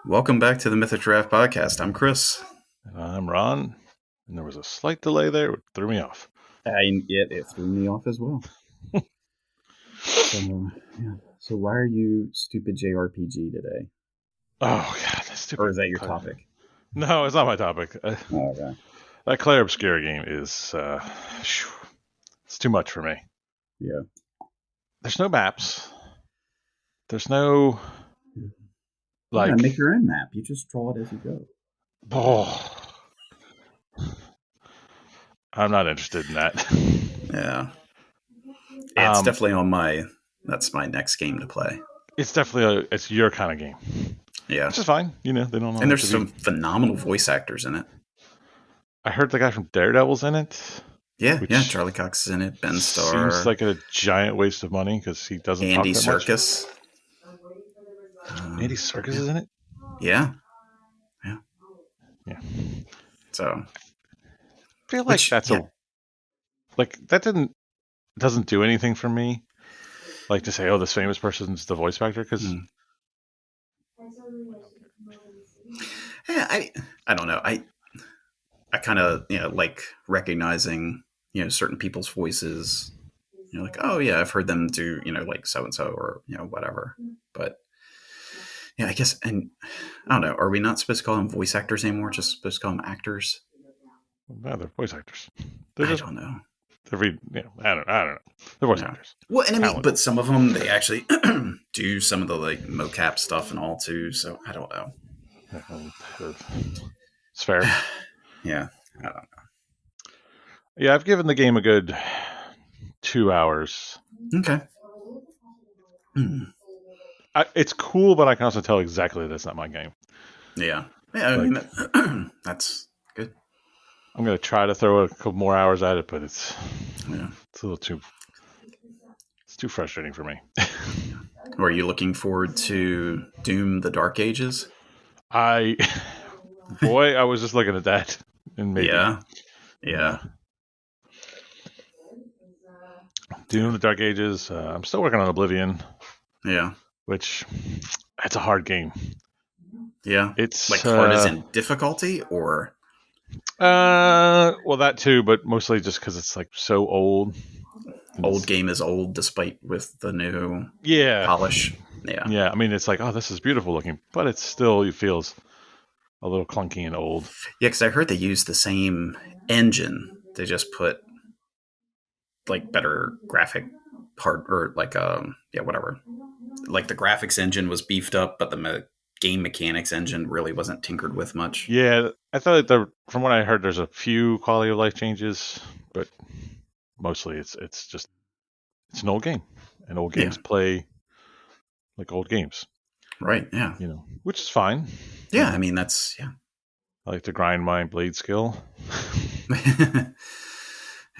Welcome back to the Mythic Giraffe podcast. I'm Chris. And I'm Ron, and there was a slight delay there, which threw me off. It threw me off as well. So why are you stupid JRPG today? Oh, God, that's stupid. Or is that your topic? No, it's not my topic. Okay. That Claire Obscura game is, it's too much for me. Yeah. There's no maps. There's no, like... Yeah, make your own map. You just draw it as you go. Oh. I'm not interested in that. Yeah. It's definitely on that's my next game to play. It's definitely it's your kind of game. Yeah. Which is fine. You know, they don't know. And there's some phenomenal voice actors in it. I heard the guy from Daredevil's in it. Yeah, Charlie Cox is in it. Ben Starr. Seems like a giant waste of money because he doesn't Andy talk that Serkis. Much. Andy Serkis is in it? Yeah. So I feel like that doesn't do anything for me. Like to say, oh, this famous person's the voice actor, because I don't know. I kind of like recognizing certain people's voices. Like, oh yeah, I've heard them do like so and so or whatever. But yeah, I guess, and I don't know. Are we not supposed to call them voice actors anymore? Just supposed to call them actors? No, they're voice actors. I don't know. I don't know. They're voice actors. Well, and I mean, but some of them they actually do some of the like mocap stuff and all too. So I don't know. It's fair. Yeah, I don't know. Yeah, I've given the game a good 2 hours. Okay. It's cool, but I can also tell exactly that's not my game. Yeah. I mean, that's good. I'm going to try to throw a couple more hours at it, but it's a little too frustrating for me. Are you looking forward to Doom: The Dark Ages? I was just looking at that. And maybe. Yeah. Doom: The Dark Ages. I'm still working on Oblivion. Yeah. Which, it's a hard game. Yeah. It's like hard as in difficulty, or? Well, that too, but mostly just because it's like so old. Old game is old, despite with the new polish. Yeah. I mean, it's like, oh, this is beautiful looking, but it still feels a little clunky and old. Yeah, because I heard they use the same engine. They just put like better graphic part, or like whatever. Like the graphics engine was beefed up, but the game mechanics engine really wasn't tinkered with much. Yeah, I thought from what I heard, there's a few quality of life changes, but mostly it's an old game, and old games play like old games, right? Yeah, which is fine. Yeah, I mean that's I like to grind my blade skill.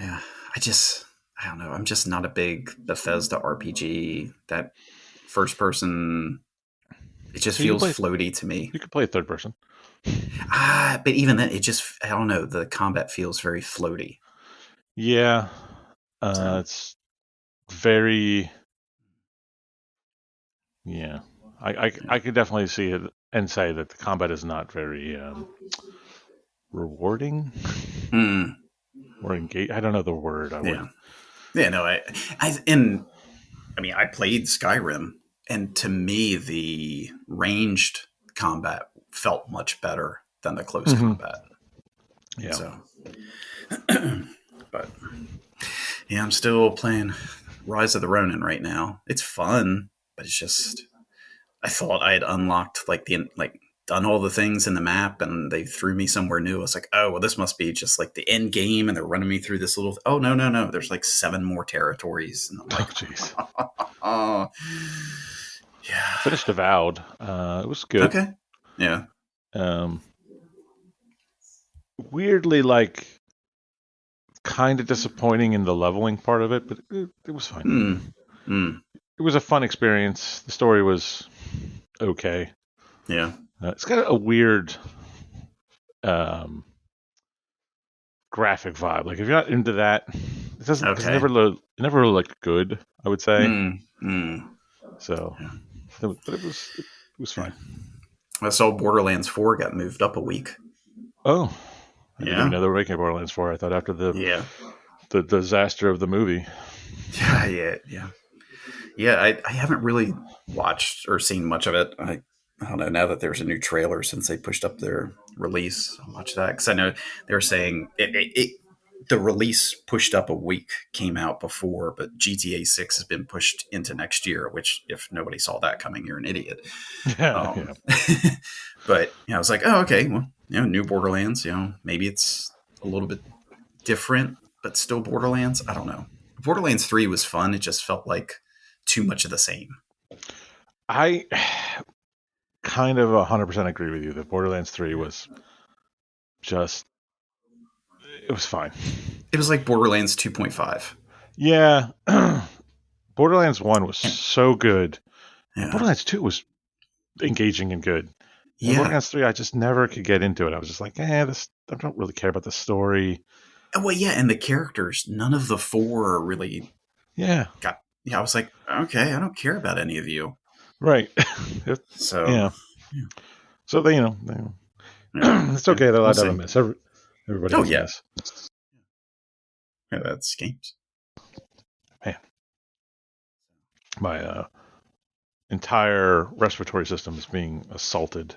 Yeah, I don't know. I'm just not a big Bethesda RPG. That first person, it just feels floaty to me. You could play third person. But even then, I don't know. The combat feels very floaty. Yeah, it's very. Yeah, I could definitely see it and say that the combat is not very rewarding. Or engage. I don't know the word. I played Skyrim, and to me, the ranged combat felt much better than the close combat. Yeah. So, but yeah, I'm still playing Rise of the Ronin right now. It's fun, but it's just, I thought I had unlocked done all the things in the map, and they threw me somewhere new. I was like, oh, well, this must be just like the end game, and they're running me through this little. Oh no! There's like 7 more territories. And I'm like, oh, jeez. Yeah. I finished Avowed. It was good. Okay. Yeah. Weirdly, like, kind of disappointing in the leveling part of it, but it was fine. It was a fun experience. The story was okay. Yeah. It's got a weird graphic vibe. Like, if you're not into that, it doesn't. Okay. It never really looked good, I would say. So, but it was fine. I saw Borderlands 4 got moved up a week. Oh, I didn't even Yeah. know they were making Borderlands 4. I thought after Yeah. the disaster of the movie. Yeah. Yeah. Yeah. Yeah. I haven't really watched or seen much of it. I don't know. Now that there's a new trailer since they pushed up their release, I'll watch that because I know they were saying the release pushed up a week came out before, but GTA 6 has been pushed into next year, which if nobody saw that coming, you're an idiot. Yeah, Um, yeah. but I was like, oh, okay, well, new Borderlands, maybe it's a little bit different, but still Borderlands. I don't know. Borderlands 3 was fun. It just felt like too much of the same. I kind of 100% agree with you that Borderlands 3 was just, it was fine. It was like Borderlands 2.5. Yeah. Borderlands 1 was so good, and Yeah. Borderlands 2 was engaging and good. And Yeah. Borderlands 3, I just never could get into it. I was just like, I don't really care about the story. Well, yeah, and the characters, none of the four really Yeah, got. Yeah, I was like, okay, I don't care about any of you. right. So, Yeah. yeah, So yeah, it's yeah okay. They're we'll allowed to have a see. miss. Everybody Oh has a yeah, miss. yeah, that's games. Man, my entire respiratory system is being assaulted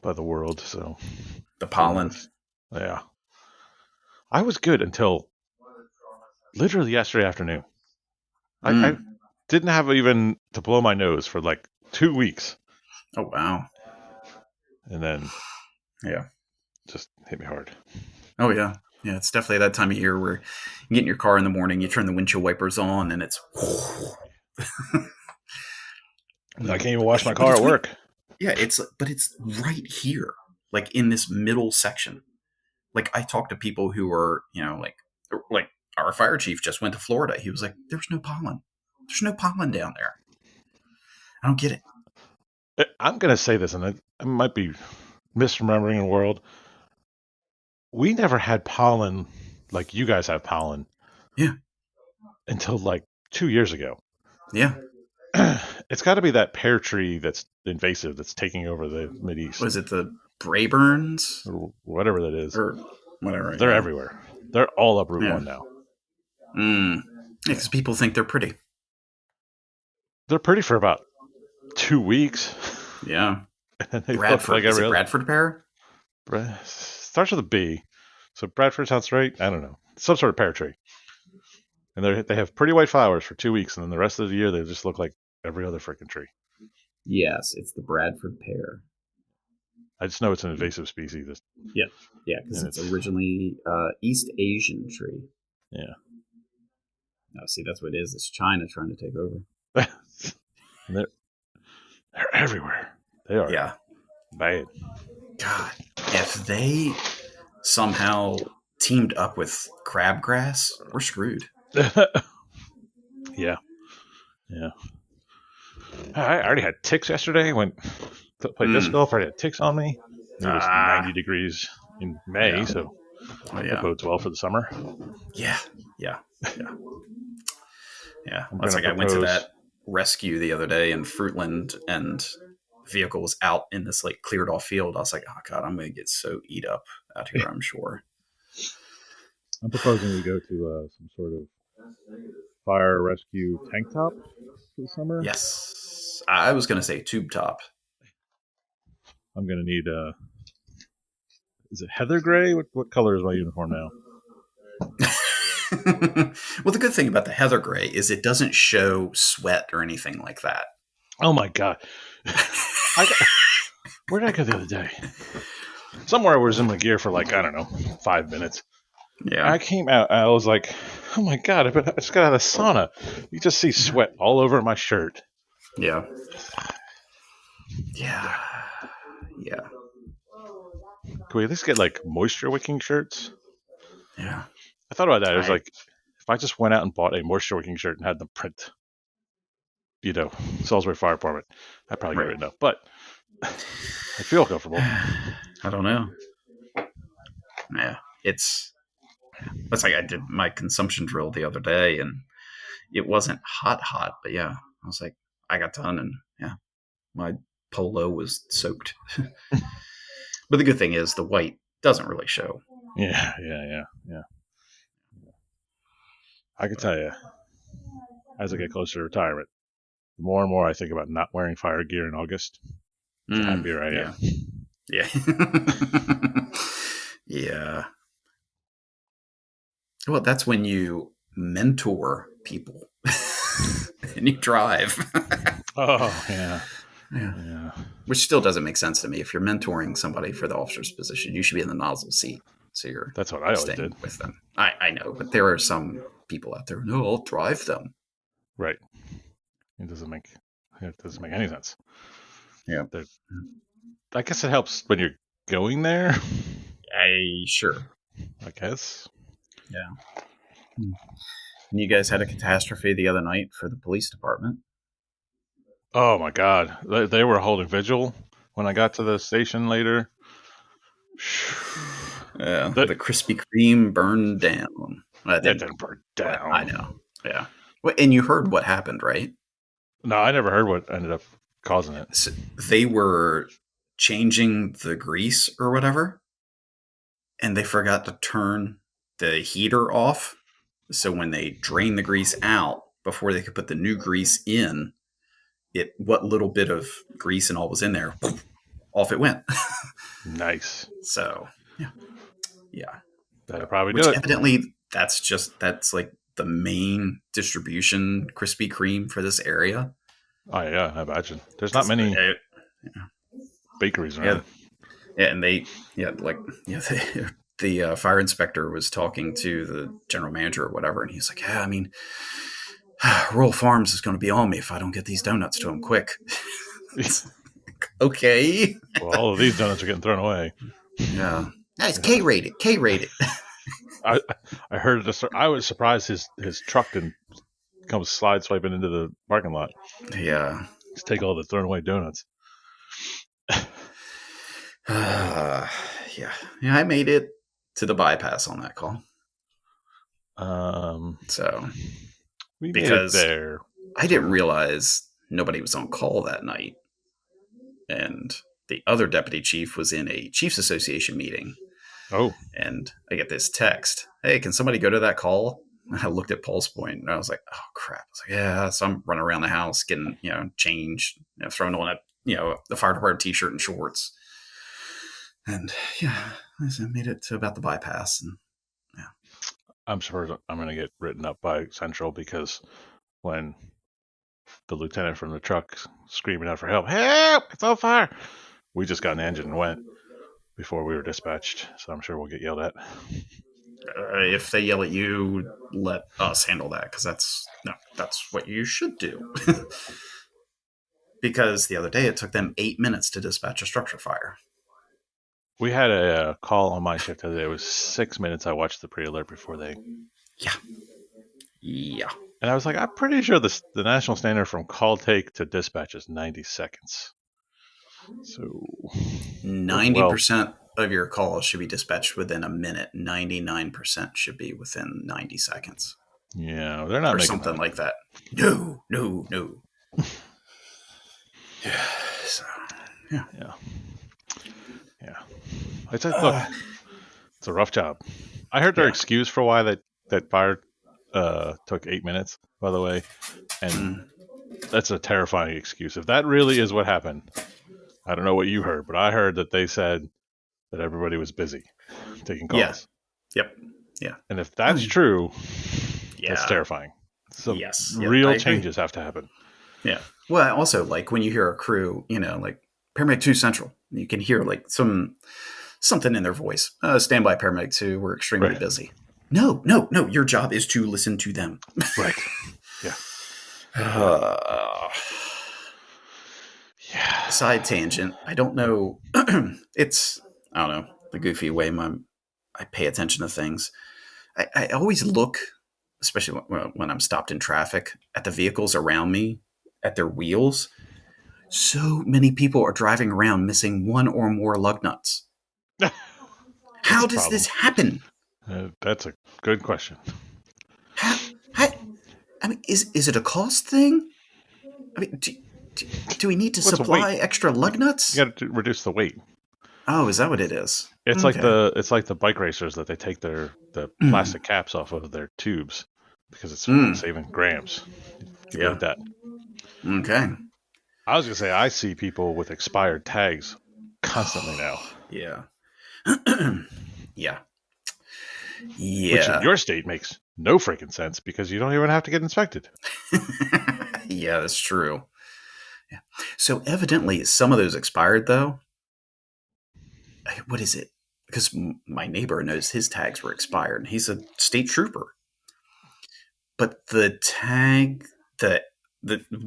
by the world. So The who pollen. knows? Yeah, I was good until literally yesterday afternoon. I Mm. didn't have even to blow my nose for like 2 weeks, Oh wow. and then Yeah. just hit me hard. Oh yeah. Yeah, it's definitely that time of year where you get in your car in the morning, you turn the windshield wipers on, and it's. I can't even wash my But car it's at weird. work. Yeah, but it's right here, like in this middle section. Like I talk to people who are, like our fire chief just went to Florida. He was like, "There's no pollen. There's no pollen down there. I don't get it." I'm gonna say this, and I might be misremembering the world. We never had pollen like you guys have pollen Yeah, until like 2 years ago. yeah. It's got to be that pear tree that's invasive that's taking over the Mid Was East it the Brayburns or whatever that is. or whatever? They're Yeah, everywhere. They're all up Route yeah. 1 now. Mm. Yeah, Yeah. because people think they're pretty. They're pretty for about 2 weeks, Yeah. and they look like Bradford. Is every it other. Bradford pear? Starts with a B. So Bradford sounds right. I don't know. Some sort of pear tree. And they have pretty white flowers for 2 weeks, and then the rest of the year they just look like every other freaking tree. Yes, it's the Bradford pear. I just know it's an invasive species, Yeah, yeah, because and it's it's originally East Asian tree. yeah. Oh, see, that's what it is. It's China trying to take over. And they're everywhere. They are Yeah. bad. God, if they somehow teamed up with crabgrass, we're screwed. Yeah, yeah. I already had ticks yesterday. Went to play disc Mm. golf. I already had ticks on me. It was 90 Ah, degrees in May, yeah. so Oh, that yeah. bodes well for the summer. Yeah. Yeah. Yeah. Yeah. I'm That's gonna like I went to propose. that rescue the other day in Fruitland and the vehicle was out in this like cleared off field. I was like, oh God, I'm going to get so eat up out here, I'm sure. I'm proposing we go to some sort of fire rescue tank top for the summer. Yes. I was going to say tube top. I'm gonna need is it heather gray? What color is my uniform now? Well, the good thing about the heather gray is it doesn't show sweat or anything like that. Oh my god! I got, where did I go the other day? Somewhere I was in my gear for like I don't know 5 minutes. Yeah. I came out. I was like, oh my god! I just got out of the sauna. You just see sweat all over my shirt. Yeah. Yeah. Yeah. Can we at least get like moisture wicking shirts? Yeah. I thought about that. It was I like if I just went out and bought a moisture wicking shirt and had them print, Salisbury Fire Department, I'd probably get right. written up. But I feel comfortable. I don't know. Yeah. That's like I did my consumption drill the other day and it wasn't hot, but yeah. I was like, I got done and yeah, my polo was soaked. But the good thing is the white doesn't really show. Yeah. I can tell you, as I get closer to retirement, the more and more I think about not wearing fire gear in August, the happier I Yeah. am. Yeah. Yeah. Well, that's when you mentor people and you drive. Oh, yeah. Yeah. Yeah. Which still doesn't make sense to me. If you're mentoring somebody for the officer's position, you should be in the nozzle seat. So you're That's what I always did. staying with them. I know, but there are some people out there, no, I'll drive them. Right. It doesn't make it doesn't make any sense. Yeah. They're, I guess it helps when you're going there. Sure. I guess. Yeah. And you guys had a catastrophe the other night for the police department. Oh my God, they were holding vigil when I got to the station later. Yeah, That the Krispy Kreme burned down. Well, it it didn't didn't burn burn. I down. know. Yeah. Well, and you heard what happened, right? No, I never heard what ended up causing it. So they were changing the grease or whatever, and they forgot to turn the heater off. So when they drained the grease out before they could put the new grease in, it what little bit of grease and all was in there, off it went. Nice. So yeah, yeah. That'll probably do Which it. evidently that's like the main distribution Krispy Kreme for this area. Oh yeah, I imagine. There's not Because many bakeries yeah, around. yeah, and they like the fire inspector was talking to the general manager or whatever, and he's like, yeah, I mean, Rural Farms is going to be on me if I don't get these donuts to them quick. Okay. Well, all of these donuts are getting thrown away. Yeah. That's K rated. K rated. I I heard it. I was surprised his truck didn't come slide swiping into the parking lot. Yeah. Just take all the thrown away donuts. Yeah. Yeah. I made it to the bypass on that call. So We made it because there. I didn't realize nobody was on call that night, and the other deputy chief was in a chiefs association meeting. Oh, And I get this text, hey, can somebody go to that call? And I looked at Pulse Point and I was like, oh crap. I was like, yeah. So I'm running around the house getting, changed, throwing on the fire department t-shirt and shorts. And yeah, I made it to about the bypass. And yeah. I'm sure I'm going to get written up by Central because when the lieutenant from the truck screaming out for help, it's on fire. We just got an engine and went before we were dispatched, so I'm sure we'll get yelled at. If they yell at you, let us handle that because that's what you should do. Because the other day it took them 8 minutes to dispatch a structure fire. We had a call on my shift today. It was 6 minutes. I watched the pre-alert before they. Yeah. And I was like, I'm pretty sure the national standard from call take to dispatch is 90 seconds. So 90% of your calls should be dispatched within a minute. 99% should be within 90 seconds. Yeah, they're not or making something that. Like that. No. Yeah. So, yeah. It's look, it's a rough job. I heard their excuse for why that fire took 8 minutes, by the way, and that's a terrifying excuse. If that really is what happened, I don't know what you heard, but I heard that they said that everybody was busy taking calls. Yeah. Yep. Yeah. And if that's true, that's Yeah. terrifying. So Yes. real changes have to happen. Yeah. Well, also, like when you hear a crew, like Paramedic 2 Central, you can hear like something in their voice. Standby Paramedic 2, we're extremely busy. No. Your job is to listen to them. Right. Yeah. Yeah. Side tangent. I don't know. It's, I don't know, the goofy way I pay attention to things. I always look, especially when I'm stopped in traffic, at the vehicles around me, at their wheels. So many people are driving around missing one or more lug nuts. How does this happen? That's a good question. How, I mean, is it a cost thing? I mean, Do we need to What's a weight? supply extra lug You nuts? got to reduce the weight. Oh, is that what it is? Okay. It's like the bike racers that they take the Mm. plastic caps off of their tubes because it's Mm. saving grams. Keep it Yeah. like that. Okay. I was gonna say I see people with expired tags constantly now, Yeah. Yeah. which in Yeah. your state makes no freaking sense because you don't even have to get inspected. Yeah, that's true. Yeah. So evidently, some of those expired though. What is it? Because my neighbor knows his tags were expired, and he's a state trooper. But the tag, the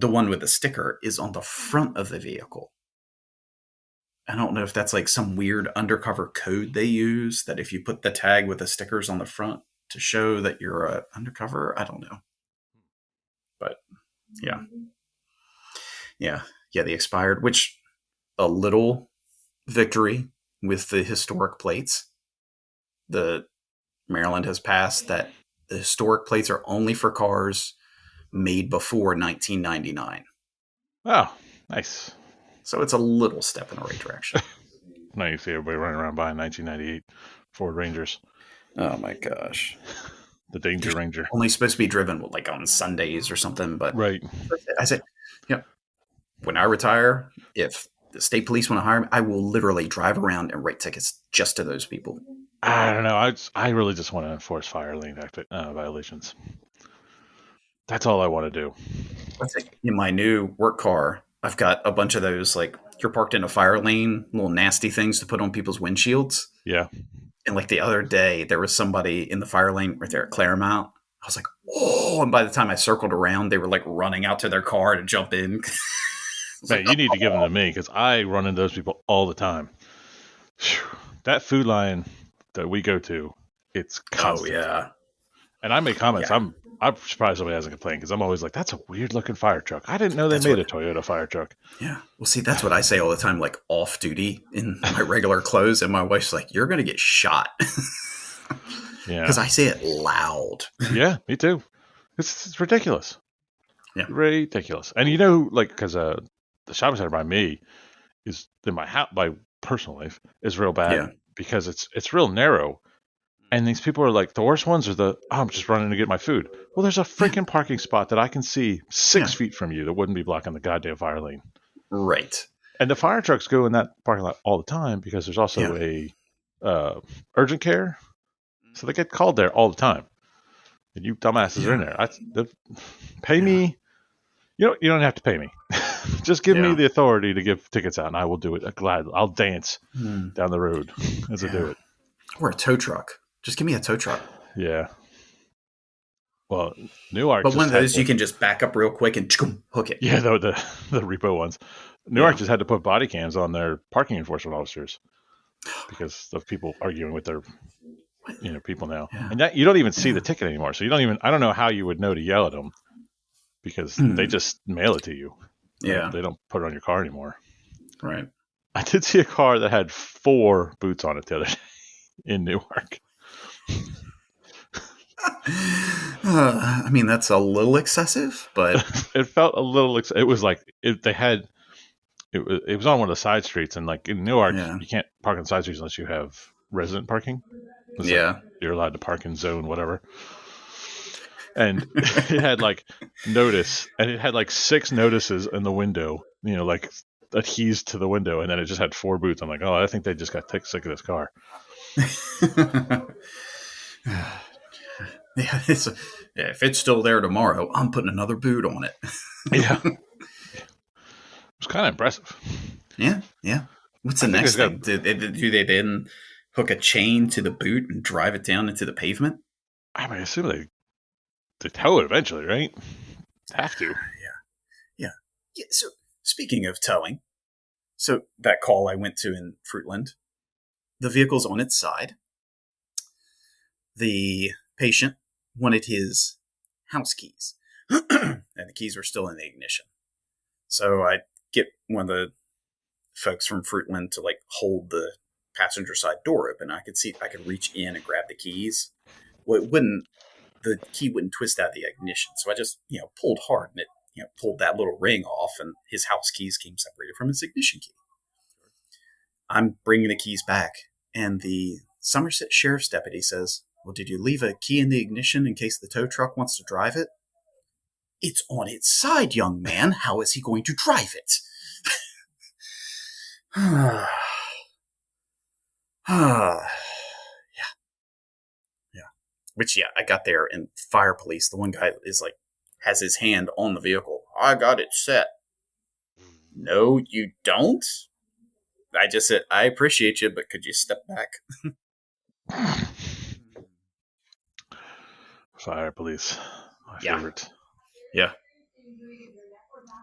one with the sticker, is on the front of the vehicle. I don't know if that's like some weird undercover code they use that if you put the tag with the stickers on the front to show that you're a undercover. I don't know, but yeah, yeah, yeah. The expired, which a little victory with the historic plates. The Maryland has passed that the historic plates are only for cars made before 1999. Oh, nice. So it's a little step in the right direction. Now you see everybody running around buying 1998 Ford Rangers, Oh my gosh. the Danger Ranger. Only supposed to be driven like on Sundays or something. But Right. I said, you know, when I retire, if the state police want to hire me, I will literally drive around and write tickets just to those people. I don't know. I really just want to enforce fire lane violations. That's all I want to do. Let's say in my new work car, I've got a bunch of those like you're parked in a fire lane, little nasty things to put on people's windshields. Yeah. And like the other day, there was somebody in the fire lane right there at Claremont. I was like, oh! And by the time I circled around, they were like running out to their car to jump in. I was Man, like, you need to give them to me because I run into those people all the time. Whew. That food line that we go to, it's oh constant. yeah, And I make comments. yeah, I'm surprised somebody hasn't complained because I'm always like, that's a weird looking fire truck. I didn't know they that's made what. a Toyota fire truck. Yeah, well, see, that's what I say all the time, like off duty in my regular clothes, and my wife's like, "You're gonna get shot," Yeah. because I say it loud. Yeah, me too. It's ridiculous. Yeah, Ridiculous. And you know, like, because the shopping center by me is in my house, my personal life is real bad yeah, because it's real narrow. And these people are like, the worst ones are I'm just running to get my food. Well, there's a yeah, freaking parking spot that I can see six yeah. feet from you that wouldn't be blocking the goddamn fire lane. Right. And the fire trucks go in that parking lot all the time because there's Yeah, also a urgent care. So they get called there all the time. And you dumbasses are in yeah, there. Pay me. You don't have to pay me. Just give me yeah. the authority to give tickets out, and I will do it. Glad I'll dance Hmm. down the road as I do Yeah. it. Or a tow truck. Just give me a tow truck. Yeah. Well, Newark But one just of had those you to. can just back up real quick and hook it. Yeah, the repo ones. Newark Yeah. just had to put body cams on their parking enforcement officers because of people arguing with their people now, Yeah. and that you don't even see the Yeah. ticket anymore. So you don't even. I don't know how you would know to yell at them because they Hmm. just mail it to you. Yeah. They don't put it on your car anymore. Right. I did see a car that had 4 boots on it the other day in Newark. I mean, that's a little excessive, but It felt a little. It was like they had. It was on one of the side streets, and like in Newark, yeah. you can't park on side streets unless you have resident parking. It's like Yeah. you're allowed to park in zone whatever. And it had like notice, and it had like 6 notices in the window. Like adheses to the window, and then it just had 4 boots. I'm like, oh, I think they just got sick of this car. Yeah, yeah, if it's still there tomorrow, I'm putting another boot on it. Yeah, it was kind of impressive. Yeah, yeah. What's I the think next they've got. thing? Do they then hook a chain to the boot and drive it down into the pavement? I assume they tow it eventually, right? Have to. Yeah. Yeah. So speaking of towing, so that call I went to in Fruitland, the vehicle's on its side. The patient wanted his house keys, and the keys were still in the ignition. So I get one of the folks from Fruitland to like hold the passenger side door open. I could reach in and grab the keys. Well, it wouldn't. The key wouldn't twist out of the ignition, so I just pulled hard and it pulled that little ring off, and his house keys came separated from his ignition key. I'm bringing the keys back, and the Somerset Sheriff's deputy says, "Well, did you leave a key in the ignition in case the tow truck wants to drive it?" "It's on its side, young man. How is he going to drive it?" Yeah. Which, I got there, and fire police, the one guy is like, has his hand on the vehicle. "I got it set." "No, you don't." I just said, "I appreciate you, but could you step back?" Fire police. My Yeah. favorite. Yeah.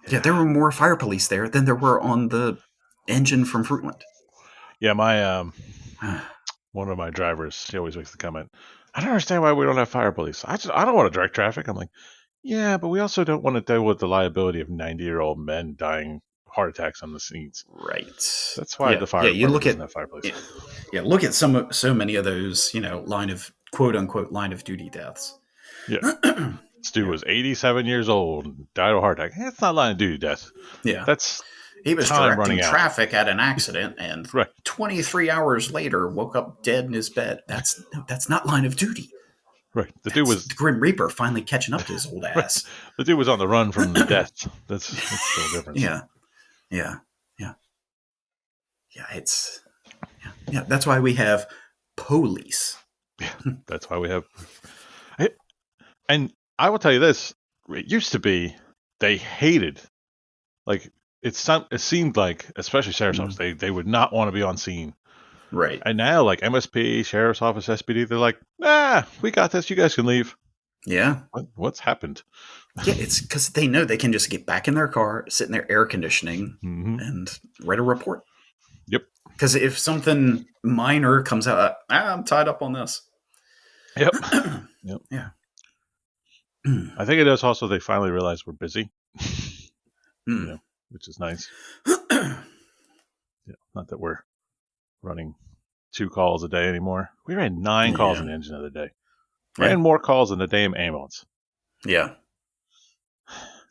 Yeah, there were more fire police there than there were on the engine from Fruitland. Yeah, my one of my drivers, he always makes the comment, "I don't understand why we don't have fire police. I don't want to direct traffic." I'm like, yeah, but we also don't want to deal with the liability of 90-year-old men dying heart attacks on the scenes. Right. That's why Yeah. the fire Yeah. You department look doesn't at have fire police. look at so many of those, line of quote unquote line of duty deaths. Yeah. Stu was 87 years old and died of a heart attack. That's not line of duty death. Yeah. That's He was time directing running out. traffic at an accident, and Right. 23 hours later woke up dead in his bed. That's not line of duty. Right. The That's dude was the Grim Reaper finally catching up to his old right. ass. The dude was on the run from the death. That's still a difference. Yeah. It's that's why we have police. Yeah. That's why we have. And I will tell you this: it used to be they hated, like it seemed like, especially sheriff's office, they would not want to be on scene. Right. And now, like MSP, sheriff's office, SPD, they're like, we got this. You guys can leave. Yeah. What's happened? Yeah, it's because they know they can just get back in their car, sit in their air conditioning, and write a report. Yep. Because if something minor comes out, I'm tied up on this. Yep. Yeah. I think it is also they finally realize we're busy, which is nice. Not that we're running 2 calls a day anymore. We ran 9 calls in the engine of the day. Ran more calls than the damn ambulance. Yeah.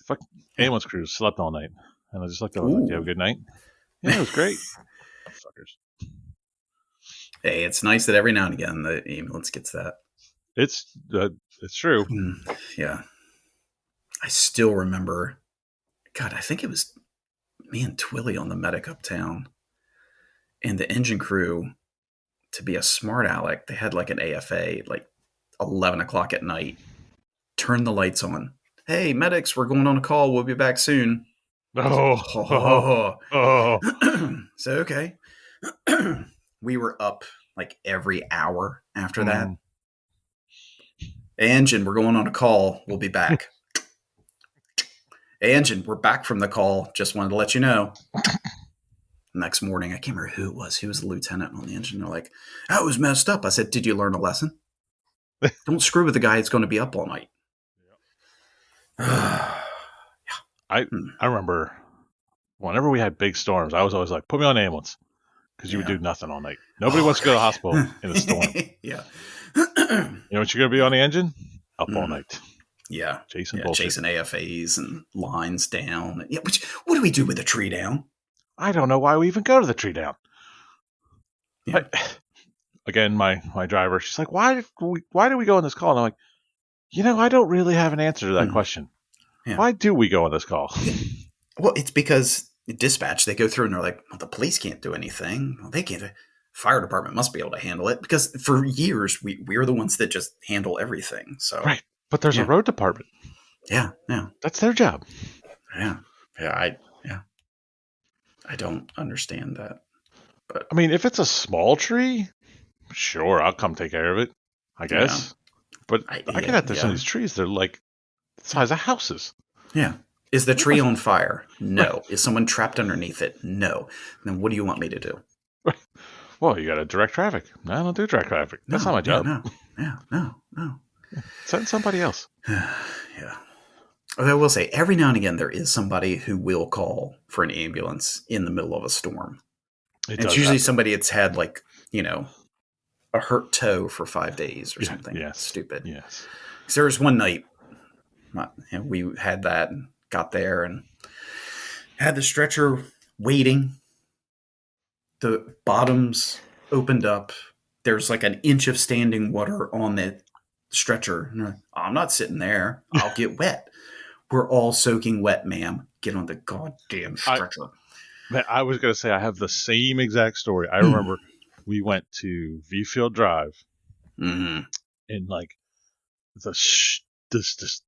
Fuck, ambulance crews slept all night. And I just looked at them like, "You have a good night?" Yeah, it was great. Fuckers. Hey, it's nice that every now and again the ambulance gets that. It's true. Yeah. I still remember, God, I think it was me and Twilly on the medic uptown. And the engine crew, to be a smart aleck, they had like an AFA, like 11 o'clock at night. Turn the lights on. "Hey, medics, we're going on a call. We'll be back soon." Oh. So, okay. We were up like every hour after that. "Hey, engine, we're going on a call. We'll be back." "Hey, engine, we're back from the call. Just wanted to let you know." Next morning, I can't remember who it was. He was the lieutenant on the engine. They're like, "That was messed up." I said, "Did you learn a lesson? Don't screw with the guy that's going to be up all night." I remember whenever we had big storms, I was always like, "Put me on an ambulance," because you would do nothing all night. Nobody wants to go to the hospital in a storm. Yeah. You know what you're going to be on the engine? Up all night. Yeah. Chasing AFAs and lines down. Yeah. What do we do with a tree down? I don't know why we even go to the tree down. Yeah. Again, my driver, she's like, why do we go on this call? And I'm like, I don't really have an answer to that question. Yeah. Why do we go on this call? Well, it's because dispatch, they go through and they're like, "Well, the police can't do anything. Well, they can't. Fire department must be able to handle it." Because for years, we're the ones that just handle everything. So right. But there's a road department. Yeah. That's their job. Yeah. I don't understand that. But I mean, if it's a small tree, sure, I'll come take care of it, I guess. Yeah. But I get that there's some of these trees, they're like the size of houses. Yeah. Is the tree on fire? No. Is someone trapped underneath it? No. Then what do you want me to do? Right. Well, you got to direct traffic. No, I don't do direct traffic. That's not my job. No. Send somebody else. Yeah. I will say, every now and again, there is somebody who will call for an ambulance in the middle of a storm. It's usually somebody that's had, like, a hurt toe for 5 days or something. Yes. Stupid. Yes. Because there was one night, we had that, and got there and had the stretcher waiting. The bottoms opened up. There's like an inch of standing water on the stretcher. And like, I'm not sitting there. I'll get wet. We're all soaking wet, ma'am. Get on the goddamn I stretcher. man, I was gonna say I have the same exact story. I remember we went to Viewfield Drive Mm-hmm. and like the this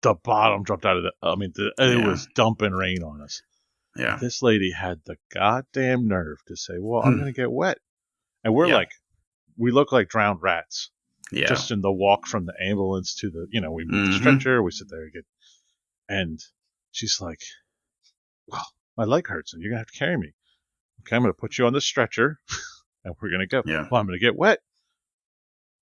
the bottom dropped out of the. I mean, it Yeah. was dumping rain on us. And Yeah. this lady had the goddamn nerve to say, "Well, I'm Hmm. gonna get wet," and we're Yeah. like, we look like drowned rats Yeah. just in the walk from the ambulance to the. We move the Mm-hmm. stretcher, we sit there again, and she's like, "Well, my leg hurts, and you're gonna have to carry me. Okay, I'm gonna put you on the stretcher, and we're gonna go. Yeah. Well, I'm gonna get wet.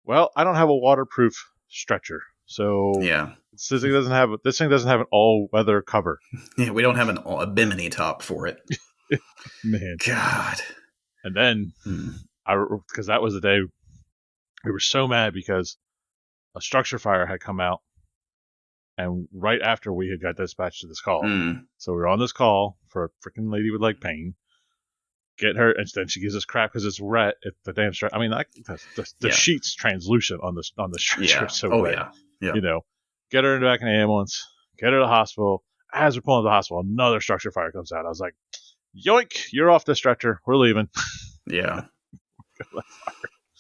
Well, I don't have a waterproof stretcher, so Yeah. this thing doesn't have an all weather cover. Yeah. We don't have a bimini top for it. Man." God. And then Hmm. because that was the day we were so mad because a structure fire had come out, and right after we had got dispatched to this call, Mm. so we were on this call for a freaking lady with leg pain. Get her, and then she gives us crap because it's wet. The damn stretcher. I mean, like the Yeah. sheets translucent on the stretcher, Yeah. so Oh wet. yeah. Yeah. Get her in the back in the ambulance, get her to the hospital. As we're pulling to the hospital, another structure fire comes out. I was like, yoink, you're off the stretcher. We're leaving. Yeah.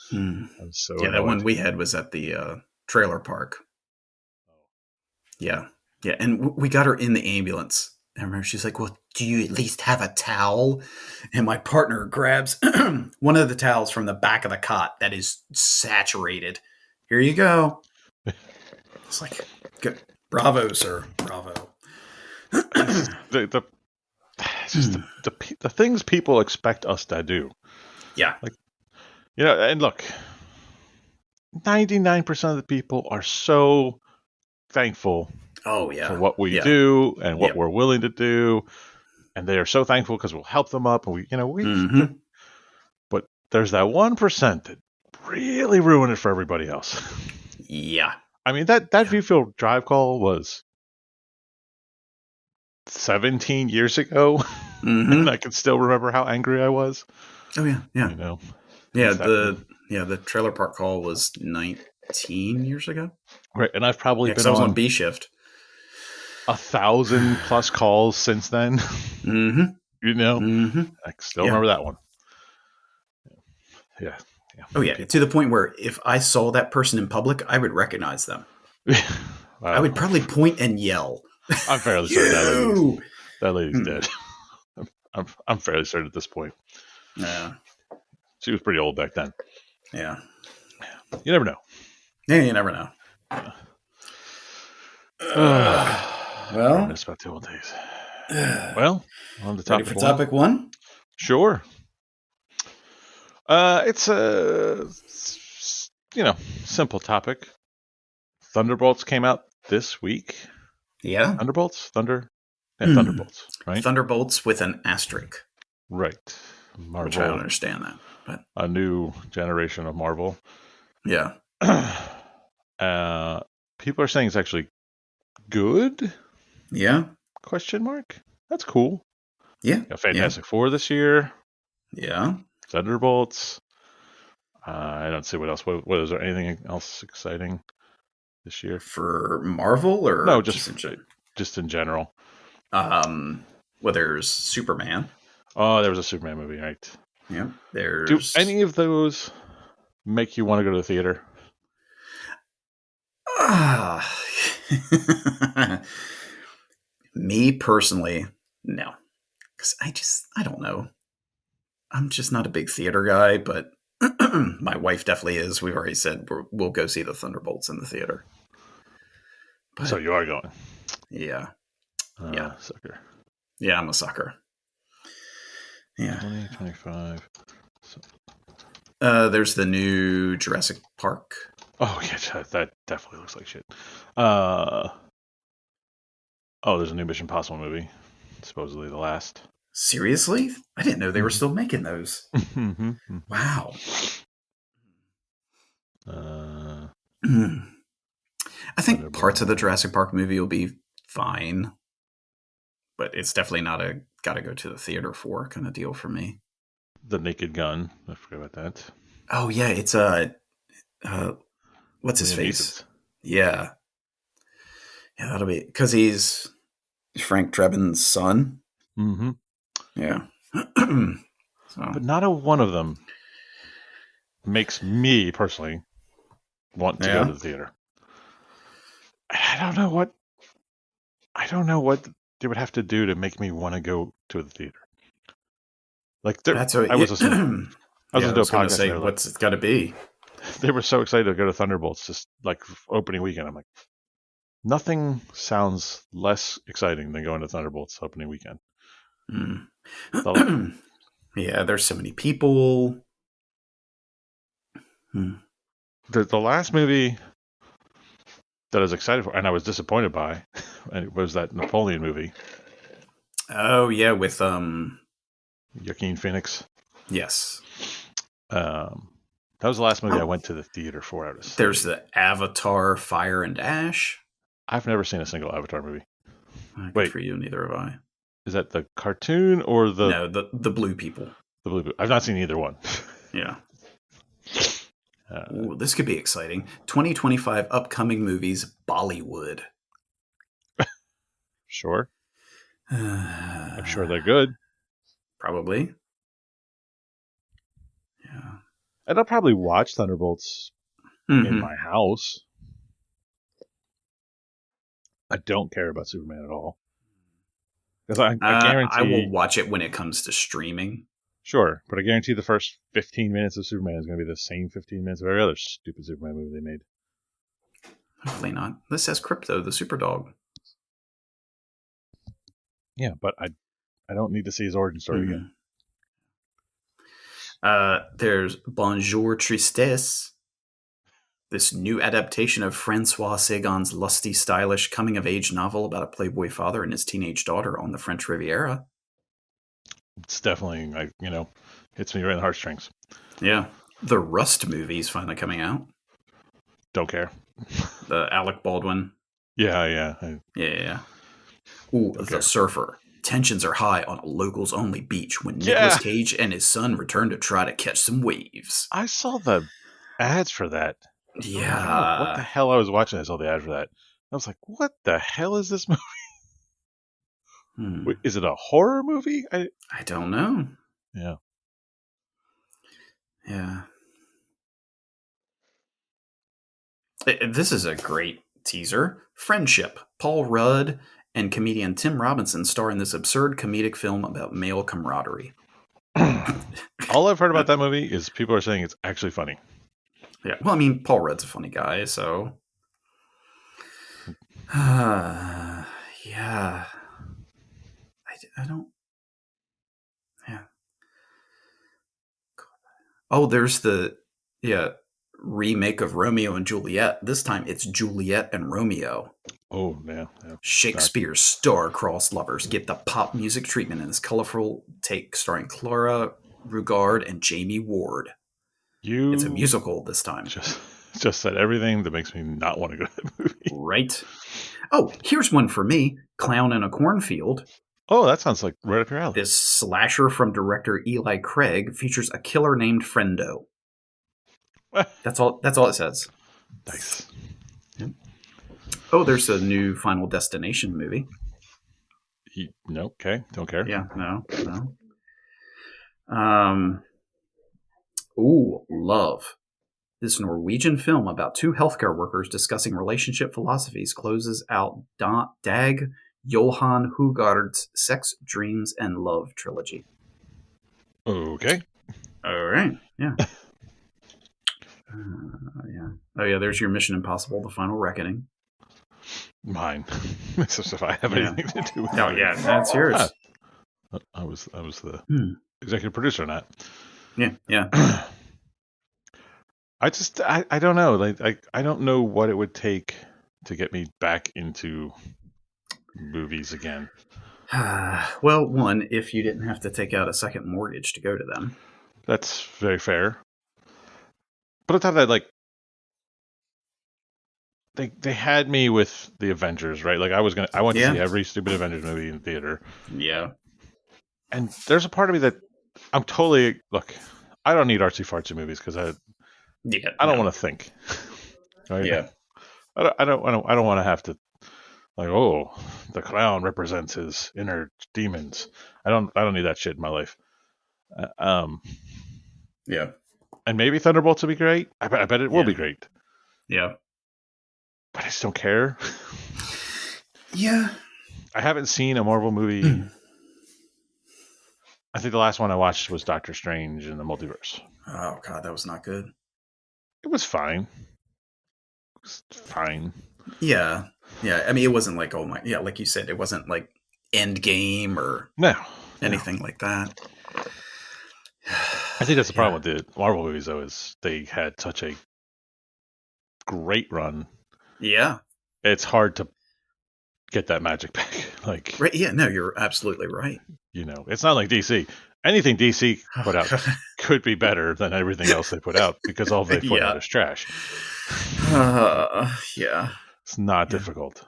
Hmm. I was so Yeah. That annoyed. one we had was at the trailer park. Yeah. Yeah. And we got her in the ambulance. I remember she's like, well, do you at least have a towel? And my partner grabs one of the towels from the back of the cot that is saturated. Here you go. It's like, good. Bravo, sir. Bravo. It's just the things people expect us to do. Yeah. Like, and look, 99% of the people are so thankful Oh, for yeah. what we Yeah. do and what Yep. we're willing to do, and they are so thankful because we'll help them up, and we. Mm-hmm. But there's that 1% that really ruin it for everybody else. Yeah. I mean, that Viewfield Drive call was 17 years ago, and Mm-hmm. I can still remember how angry I was. Oh, yeah. Yeah. Yeah. It's that The trailer park call was 19 years ago. right, and I've probably Yeah, because been I was on on B shift. 1,000+ calls since then. Mm-hmm. Mm-hmm. I still Yeah. remember that one. Yeah. Oh, yeah. People. To the point where if I saw that person in public, I would recognize them. I would probably point and yell. I'm fairly certain that lady's Hmm. dead. I'm fairly certain at this point. Yeah. She was pretty old back then. Yeah. You never know. Yeah, you never know. Well, Reminisce about the old days. Well, on the ready topic for one. topic one? Sure. It's a simple topic. Thunderbolts came out this week. Yeah. Thunderbolts, Thunderbolts, right? Thunderbolts with an asterisk, Right. Marvel. which I don't understand that, but a new generation of Marvel. yeah. People are saying it's actually good? Yeah. Question mark. That's cool. Yeah. Got Fantastic Four this year. Yeah. Thunderbolts. I don't see what else. What is there? Anything else exciting this year for Marvel or no? Just in general. Well, there's Superman. Oh, there was a Superman movie, right? Yeah. Do any of those make you want to go to the theater? Me personally, no, because I don't know. I'm just not a big theater guy, but my wife definitely is. We've already said we'll go see the Thunderbolts in the theater. But, so you are going? Yeah. Yeah. Sucker. Yeah, I'm a sucker. Yeah. 2025. There's the new Jurassic Park. Oh yeah, that definitely looks like shit. There's a new Mission Impossible movie, supposedly the last. Seriously? I didn't know they were still making those. Wow. I think parts of the Jurassic Park movie will be fine. but it's definitely not a gotta go to the theater for kind of deal for me. The Naked Gun. I forgot about that. Oh yeah, it's uh what's his Liam face? Neeson's. Yeah, yeah, that'll be because he's Frank Drebin's son. Mm-hmm. Yeah. So But not a one of them makes me personally want to go yeah, to the theater. I don't know what I don't know what they would have to do to make me want to go to the theater. Like there, that's what. I was listening. I was Yeah, I listening was to a gonna podcast and say, they were like, what's it got to be? they were so excited to go to Thunderbolts just like opening weekend. I'm like, nothing sounds less exciting than going to Thunderbolts opening weekend. Mm. The Yeah, there's so many people. Hmm. the last movie that I was excited for and I was disappointed by, and it was that Napoleon movie, Oh yeah, with Joaquin Phoenix. yes. Um, that was the last movie I Oh, went to the theater for out of there's sight. the Avatar, Fire and Ash. I've never seen a single Avatar movie. Good Wait, for you. Neither have I. is that the cartoon or No, the blue people. the blue? I've not seen either one. Yeah. uh, Ooh, this could be exciting. 2025 upcoming movies, Bollywood. sure, I'm sure they're good, Probably. Yeah. and I'll probably watch Thunderbolts in Hmm. my house. I don't care about Superman at all because I I will guarantee, watch it when it comes to streaming. sure, but I guarantee the first 15 minutes of Superman is going to be the same 15 minutes of every other stupid Superman movie they made. Hopefully not. This has Crypto, the super dog. Yeah, but I don't need to see his origin story again. Hmm. There's Bonjour Tristesse, this new adaptation of Francois Sagan's lusty, stylish coming of age novel about a playboy father and his teenage daughter on the French Riviera. It's definitely like hits me right in the heartstrings. Yeah. The Rust movie is finally coming out. Don't care. The Alec Baldwin. Yeah, I Yeah. Ooh, don't The care. Surfer. Tensions are high on a locals only beach when Nicolas Yeah, Cage and his son return to try to catch some waves. I saw the ads for that. I don't know what the Yeah. hell I was watching. I saw the ad for that. I was like, what the hell is this movie? Hmm. Wait, is it a horror movie? I don't know. Yeah. Yeah. This is a great teaser. Friendship. Paul Rudd and comedian Tim Robinson star in this absurd comedic film about male camaraderie. All I've heard about that movie is people are saying it's actually funny. Yeah. Well, I mean, Paul Rudd's a funny guy, so. Yeah. I don't. Yeah. Oh, there's the yeah remake of Romeo and Juliet. This time it's Juliet and Romeo. Oh, yeah, yeah. Not Shakespeare's star-crossed lovers get the pop music treatment in this colorful take starring Clara Rugard and Jamie Ward. It's a you musical this time. just just said everything that makes me not want to go to that movie. Right. Oh, here's one for me. Clown in a Cornfield. Oh, that sounds like right up your alley. This slasher from director Eli Craig features a killer named Friendo. That's all it says. Nice. Yep. Oh, there's a new Final Destination movie. No, okay, don't care. Yeah, no. Um, ooh, Love. This Norwegian film about two healthcare workers discussing relationship philosophies closes out Dag Johan Hugard's Sex, Dreams, and Love trilogy. Okay. All right. Yeah. Yeah. Oh, yeah. There's your Mission Impossible: The Final Reckoning. Mine. This is if I have Yeah. anything to do with Oh, it. yeah. That's yours. I was the Hmm. executive producer on Yeah. Yeah. that. I don't know. Like I don't know what it would take to get me back into movies again. Well, one, if you didn't have to take out a second mortgage to go to them. That's very fair. But on top of that, like they had me with the Avengers, right? Like I went to see Yeah. every stupid Avengers movie in theater, Yeah. and there's a part of me that I'm totally look. I don't need artsy fartsy movies because Yeah. I don't No. want to think, right? Yeah. I don't want to have to like, oh, the clown represents his inner demons. I don't need that shit in my life. Uh, um, Yeah. and maybe Thunderbolts will be great. I bet it will be Yeah. great, Yeah. but I just don't care. Yeah. I haven't seen a Marvel movie. Mm. I think the last one I watched was Doctor Strange in the Multiverse. Oh God, that was not good. It was fine. It was fine. Yeah. Yeah. I mean, it wasn't like, oh my, yeah, like you said, it wasn't like Endgame or No, no. anything like that. I think that's the Yeah. problem with the Marvel movies, though, is they had such a great run. Yeah. It's hard to get that magic back. Like, Right. Yeah. No, you're absolutely right. it's not like DC. Anything DC Oh put out God. could be better than everything else they put out because all they put out Yeah. is trash. Yeah. It's not Yeah. difficult.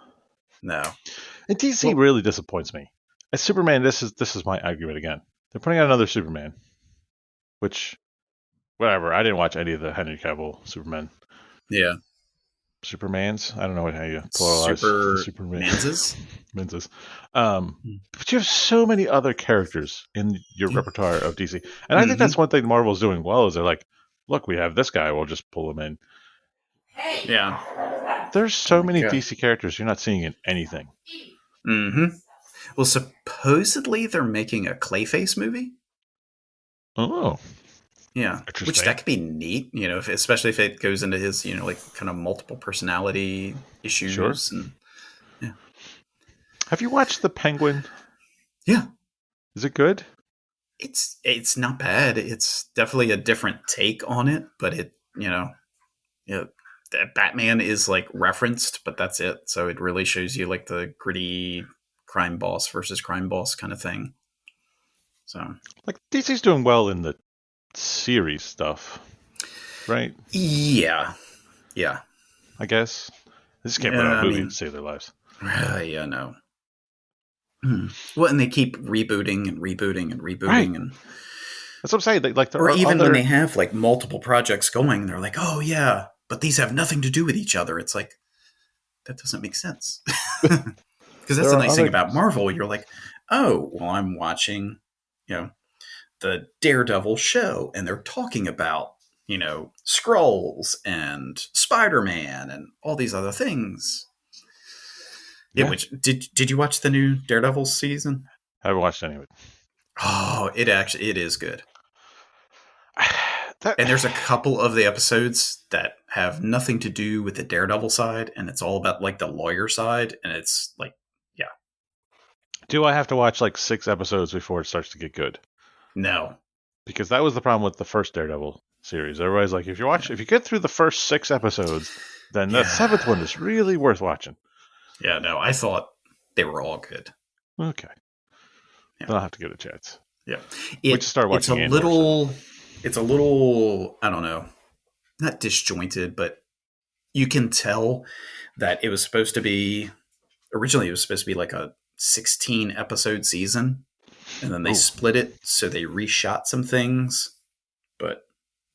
No. And DC Well, really disappoints me. As Superman, this is my argument again. They're putting out another Superman, which whatever. I didn't watch any of the Henry Cavill yeah. Supermans. I don't know how you pluralize the Super Superman Manses. Menses. Mm. But you have so many other characters in your Yeah. repertoire of DC, and I think Mm-hmm. that's one thing Marvel's doing well is they're like, look, we have this guy, we'll just pull him in. Yeah. There's Oh so my many God. DC characters you're not seeing in anything. Mm-hmm. Well, supposedly they're making a Clayface movie. Oh, Yeah, which interesting. that could be neat, especially if it goes into his, like kind of multiple personality Sure. issues and yeah, Have you watched The Penguin? yeah, Is it good? it's not bad. It's definitely a different take on it, but yeah, that Batman is like referenced, but that's it. So it really shows you like the gritty crime boss versus crime boss kind of thing. So Like DC's doing well in the series stuff, right? yeah, yeah, I guess they just can't put out a yeah. I movie to mean, save their lives. yeah, no. Well, and they keep rebooting and rebooting and Right. rebooting, and That's what I'm saying. Like there or are even when they other. have like multiple projects going, they're like, "Oh yeah, but these have nothing to do with each other." It's like that doesn't make sense because that's There the are nice thing other. about Marvel. You're like, "Oh, well, I'm watching, you know, the Daredevil show, and they're talking about." Scrolls and Spider Man and all these other things. Yeah, Yeah, which did you watch the new Daredevil season? I haven't watched any of it. Oh, it is good. That. And there's a couple of the episodes that have nothing to do with the Daredevil side, and it's all about like the lawyer side, and it's like, yeah, Do I have to watch like 6 episodes before it starts to get good? no, Because that was the problem with the first Daredevil series. Everybody's like, yeah, if you get through the first 6 episodes, then the seventh one yeah, is really worth watching. yeah. No, I thought they were all good. Okay, Yeah, then I'll have to give it a chance. yeah. We just started It's a watching Andor, so little, I don't know, not disjointed, but you can tell that it was supposed to be originally it was supposed to be like a 16 episode season, and then they oh, split it, so they reshot some things, but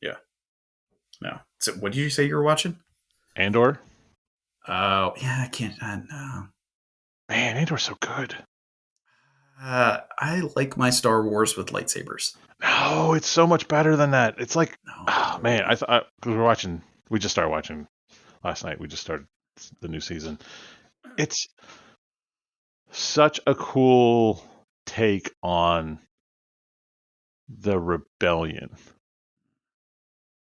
yeah. No. So, what did you say you were watching? Andor. Oh, yeah, I can't. No. Man, Andor's so good. I like my Star Wars with lightsabers. No, it's so much better than that. It's like, oh No. man, I thought because we're watching. We just started watching last night. We just started the new season. It's such a cool take on the rebellion.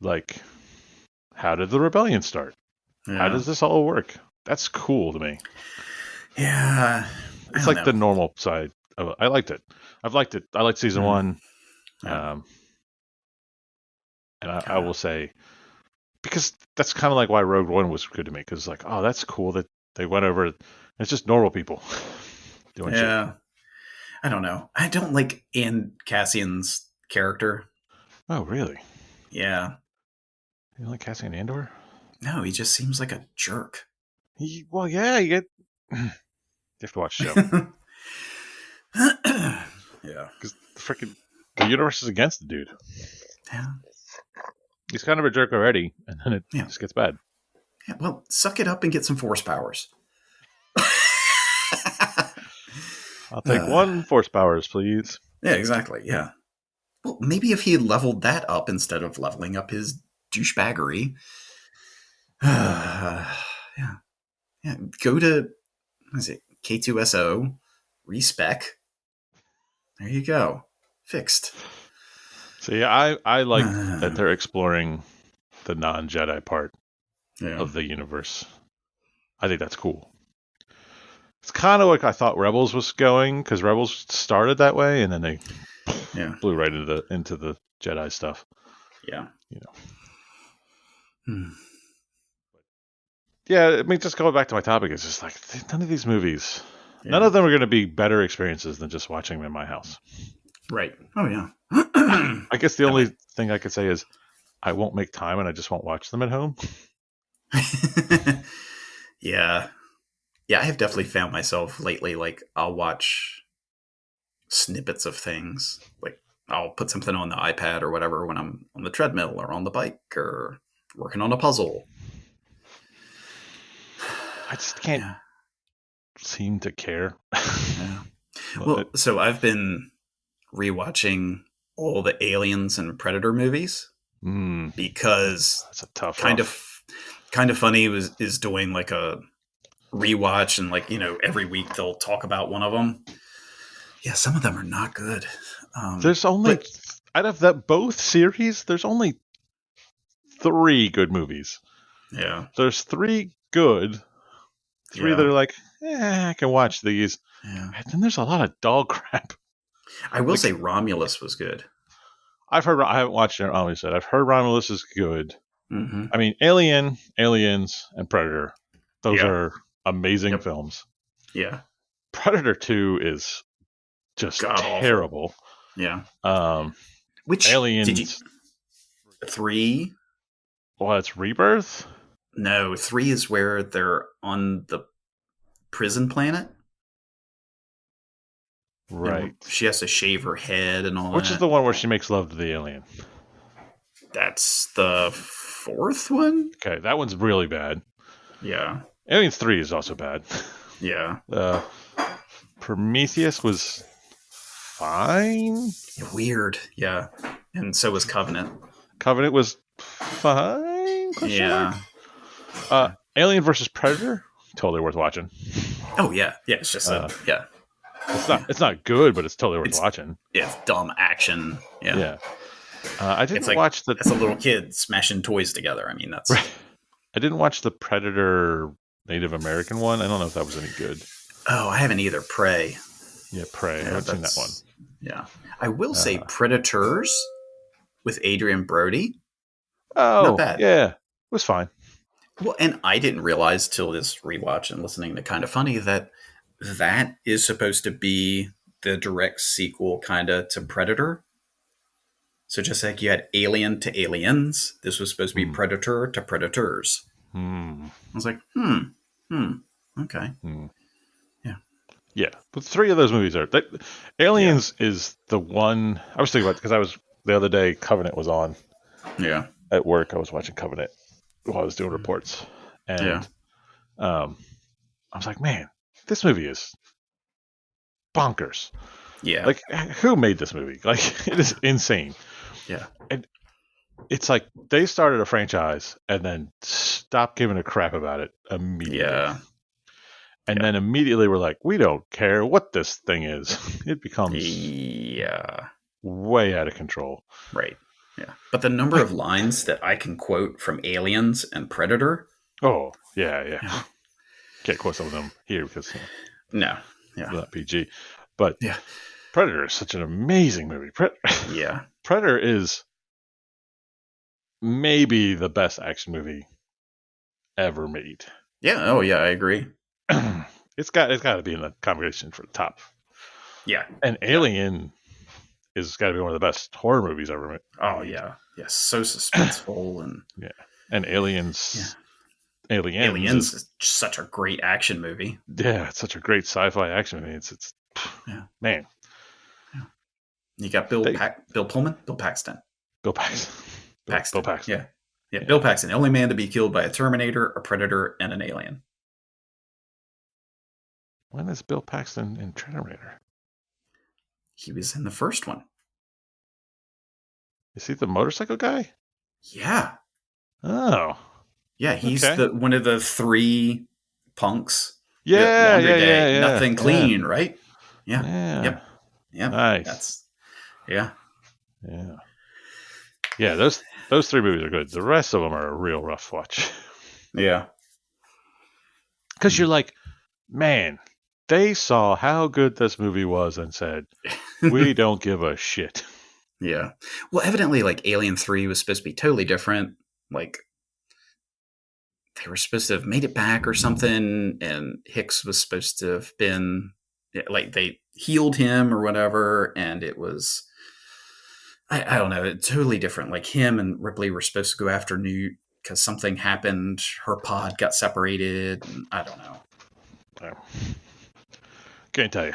Like, how did the rebellion start? How Yeah. does this all work? That's cool to me. Yeah. I It's don't like the know. normal side of it. I liked it. I've liked it. I liked season Mm, one. yeah. Um, and I Yeah. will say, because that's kind of like why Rogue One was good to me. Because, like, oh, that's cool that they went over. It's just normal people doing shit. Yeah. I don't know. I don't like Anne Cassian's character. Oh, really? Yeah. You like Cassian Andor? No, he just seems like a jerk. Well, yeah, you get. You have to watch the show Yeah. because the universe is against the dude. Yeah. He's kind of a jerk already, and then it Yeah. just gets bad. Yeah. Well, suck it up and get some force powers. I'll take uh, one force powers, please. yeah, exactly. Yeah. Well, maybe if he had leveled that up instead of leveling up his douchebaggery. Yeah. Yeah. Go to, what is it, K2SO, respec. There you go. Fixed. So yeah, I like that they're exploring the non-Jedi part Yeah. of the universe. I think that's cool. It's kind of like I thought Rebels was going because Rebels started that way, and then they Yeah. blew right into the Jedi stuff. Yeah. You know. Hmm. Yeah, I mean, just going back to my topic, it's just like none of these movies, none Yeah. of them are going to be better experiences than just watching them in my house. Right. Oh, yeah. I guess the I only mean, thing I could say is I won't make time and I just won't watch them at home. yeah. Yeah, I have definitely found myself lately, like, I'll watch snippets of things. Like, I'll put something on the iPad or whatever when I'm on the treadmill or on the bike or working on a puzzle. I just can't Yeah. seem to care. Yeah. Well, so I've been rewatching all the Aliens and Predator movies because That's a tough kind rough. of kind of funny is doing like a rewatch, and like, every week they'll talk about one of them. Yeah, some of them are not good. There's only But out of that both series, there's only 3 good movies. yeah, There's 3 good, 3 that yeah, are like, I can watch these. yeah. And then there's a lot of dog crap. I will say Like Romulus was good. I haven't watched it. Obviously, I've heard Romulus is good. Mm-hmm. I mean, Aliens, and Predator. Those Yeah. are amazing Yep. films. Yeah. Predator 2 is just God awful. terrible. Yeah. Um, Which did you? Aliens, 3? well, it's Rebirth. No, 3 is where they're on the prison planet, and Right. she has to shave her head and all Which is that. the one where she makes love to the alien? That's the 4th one. Okay, that one's really bad. Yeah. Aliens 3 is also bad. Yeah. Prometheus was fine. Weird. Yeah. And so was Covenant. Covenant was fine. Question mark? Yeah. Alien versus Predator, totally worth watching. Oh yeah. Yeah. It's just yeah. It's not good, but it's totally worth It's watching. it's dumb action. Yeah. Yeah. I It's didn't like watch the. that's a little kid smashing toys together. I mean, that's. I didn't watch the Predator Native American one. I don't know if that was any good. Oh, I haven't either. Prey. Yeah, Prey. I haven't seen that one. Yeah. I will say Predators with Adrian Brody. Not Oh, bad. yeah. It was fine. Well, and I didn't realize till this rewatch and listening to Kind of Funny that is supposed to be the direct sequel kind of to Predator. So just like you had Alien to Aliens, this was supposed to be Predator to Predators. I was like, okay. Yeah. Yeah, but 3 of those movies are. Aliens is the one I was thinking about because the other day Covenant was on. Yeah. At work, I was watching Covenant while I was doing reports, and I was like, man, this movie is bonkers. Yeah. Like, who made this movie? Like, it is insane. Yeah. And it's like they started a franchise and then stopped giving a crap about it immediately. Yeah. And then immediately we're like, we don't care what this thing is. It becomes way out of control. Right. Yeah. But the number of lines that I can quote from Aliens and Predator. Oh, yeah. Can't quote some of them here because no. Yeah. They're not PG. But Predator is such an amazing movie. Yeah. Predator is maybe the best action movie ever made. Yeah. Oh, yeah. I agree. It's got to be in the conversation for the top. Yeah. And Alien is got to be one of the best horror movies ever made. Oh yeah. Yeah. So suspenseful and And Aliens Aliens Aliens is, is such a great action movie. yeah, it's such a great sci-fi action movie. It's Yeah, man, yeah. You got they Bill Pullman, Bill Paxton, Bill Paxton, Bill Paxton. Paxton. Yeah, yeah. Yeah. Bill Paxton, the only man to be killed by a Terminator, a Predator, and an alien. When is Bill Paxton in Terminator? He was in the first one. Is he the motorcycle guy? Yeah, Oh, yeah. He's okay. the one of the three punks. Yeah, Laundry yeah, yeah, Day, yeah, nothing yeah, clean, right? Yeah. yeah. Yep. Yep. Nice. That's yeah. Yeah, yeah. Those three movies are good. The rest of them are a real rough watch. Yeah. Because you're like, man, they saw how good this movie was and said, we don't give a shit. Yeah. Well, evidently, like Alien 3 was supposed to be totally different. Like, they were supposed to have made it back or something, and Hicks was supposed to have been, like, they healed him or whatever, and it was, I don't know, it's totally different. Like, him and Ripley were supposed to go after Newt because something happened. Her pod got separated, and I don't know. Can't tell you.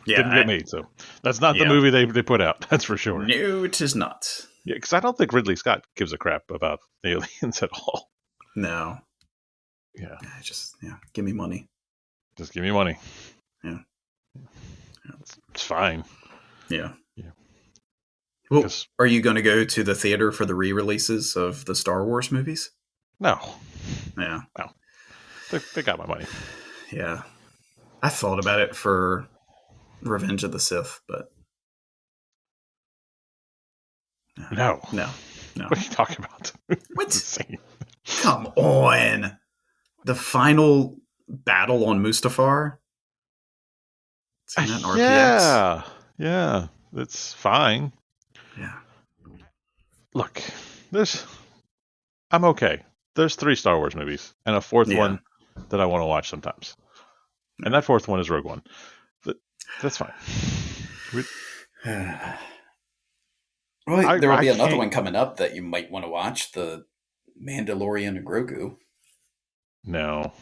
Yeah. Didn't get made, so that's not the Yeah. movie they put out. That's for sure. No, it is not. Yeah, because I don't think Ridley Scott gives a crap about aliens at all. No. Yeah, Yeah, give me money. just give me money. Yeah. It's fine. Yeah. Yeah, Well, because are you going to go to the theater for the re-releases of the Star Wars movies? no, Yeah. they got my money. Yeah. I thought about it for Revenge of the Sith, but No, no. No. what are you talking about? It's What? insane. Come on. The final battle on Mustafar? Seen that in RPX? Yeah, yeah, it's fine. Yeah. Look, there's I'm okay. There's 3 Star Wars movies and a fourth Yeah. one that I want to watch sometimes, and that fourth one is Rogue One. That's fine. Well, there will I be another can't. one coming up that you might want to watch, the Mandalorian and Grogu. No,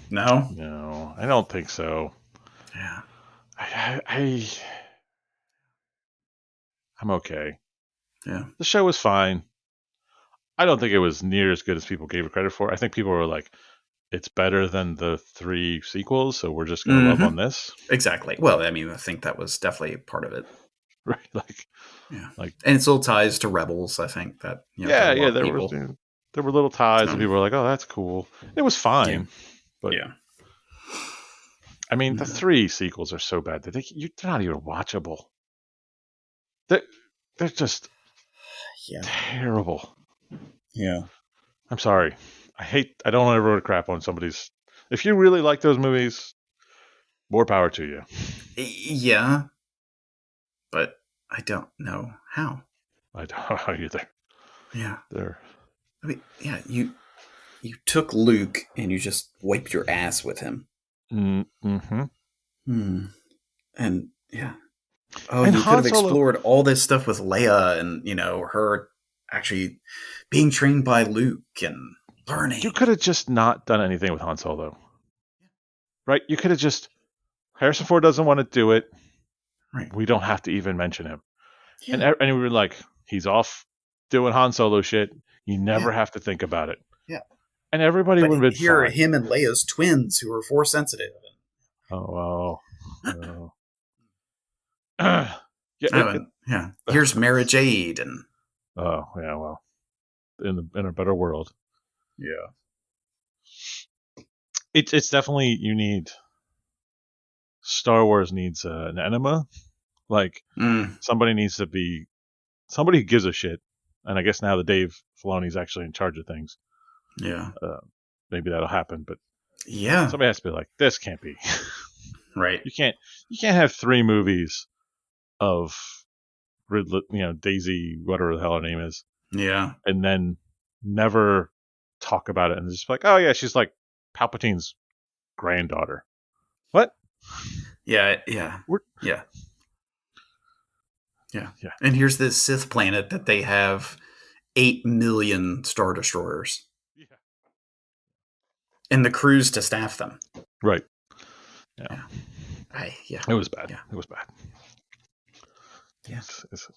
No? no, I don't think so. Yeah. I I'm okay. Yeah. The show was fine. I don't think it was near as good as people gave it credit for. I think people were like, it's better than the 3 sequels, so we're just going to love on Mm-hmm. this. Exactly. Well, I mean, I think that was definitely part of it. Right? Yeah. Like And it's little ties to Rebels, I think, that, got yeah, a lot yeah, of people. there were little ties and So, people were like, "Oh, that's cool." It was yeah. fine, but Yeah. I mean, the Yeah. 3 sequels are so bad that they're not even watchable. They're, they're just Yeah. terrible. Yeah. I'm sorry. I don't ever want to crap on somebody's. If you really like those movies, more power to you. Yeah. But I don't know how. I don't know either. Yeah. They're I mean, yeah, you took Luke and you just wiped your ass with him. mm-hmm. Hmm. And yeah. Oh, And you could Han have Solo. explored all this stuff with Leia and, her actually being trained by Luke and You learning. could have just not done anything with Han Solo, right? You could have just Harrison Ford doesn't want to do it. Right. We don't have to even mention him. Yeah. And we were like, he's off doing Han Solo shit. You never Yeah. have to think about it. Yeah. And everybody But would have been here are fine. him and Leia's twins who are Force sensitive. Oh, well. Yeah. Oh, and yeah. Here's Mara Jade and Oh, yeah. Well, in a better world, yeah. it's definitely you need Star Wars needs an enema. Like Mm, somebody who gives a shit. And I guess now that Dave Filoni's actually in charge of things, yeah. uh, maybe that'll happen. But Yeah. somebody has to be like, this can't be. Right. You can't have 3 movies of Ridley, Daisy, whatever the hell her name is, Yeah. and then never talk about it and just like, oh yeah, she's like Palpatine's granddaughter. What? Yeah. Yeah. We're, Yeah. Yeah. yeah, And here's this Sith planet that they have 8 million Star Destroyers. yeah. and the crews to staff them. Right. Yeah. Yeah. Yeah. It was bad. Yeah. It was bad. Yeah.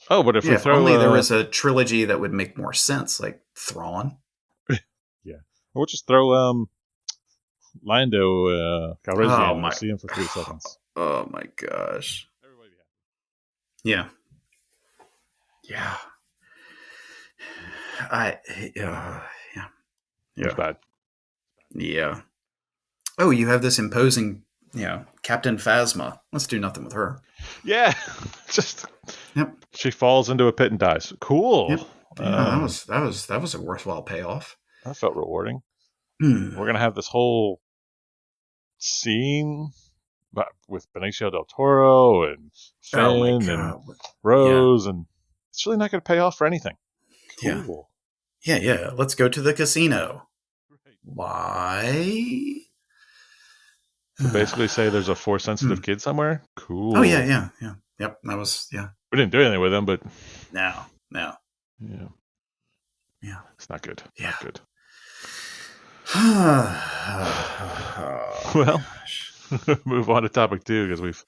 Oh, but if Yeah. we If only there throw, was a trilogy that would make more sense, like Thrawn. yeah, we'll just throw Lando Calrissian Oh and we'll my. see him for 3 seconds. Oh my gosh. Everybody be happy. Yeah. Yeah. I. Yeah. It was Yeah. bad. Yeah. Oh, you have this imposing, Captain Phasma. Let's do nothing with her. Yeah, just Yep. she falls into a pit and dies. Cool. Yep. Yeah, that was a worthwhile payoff. That felt rewarding. Hmm. We're gonna have this whole scene with Benicio del Toro and Oh my Finn and god. Yeah. Rose, and it's really not going to pay off for anything. Yeah. Cool. Yeah. Let's go to the casino. Right. Why? To basically say there's a Force sensitive kid somewhere. Cool. Oh yeah. Yep. That was We didn't do anything with him, but No. yeah, Yeah. it's not good. Yeah. Not good. Oh, Well, gosh. move on to topic 2 because we've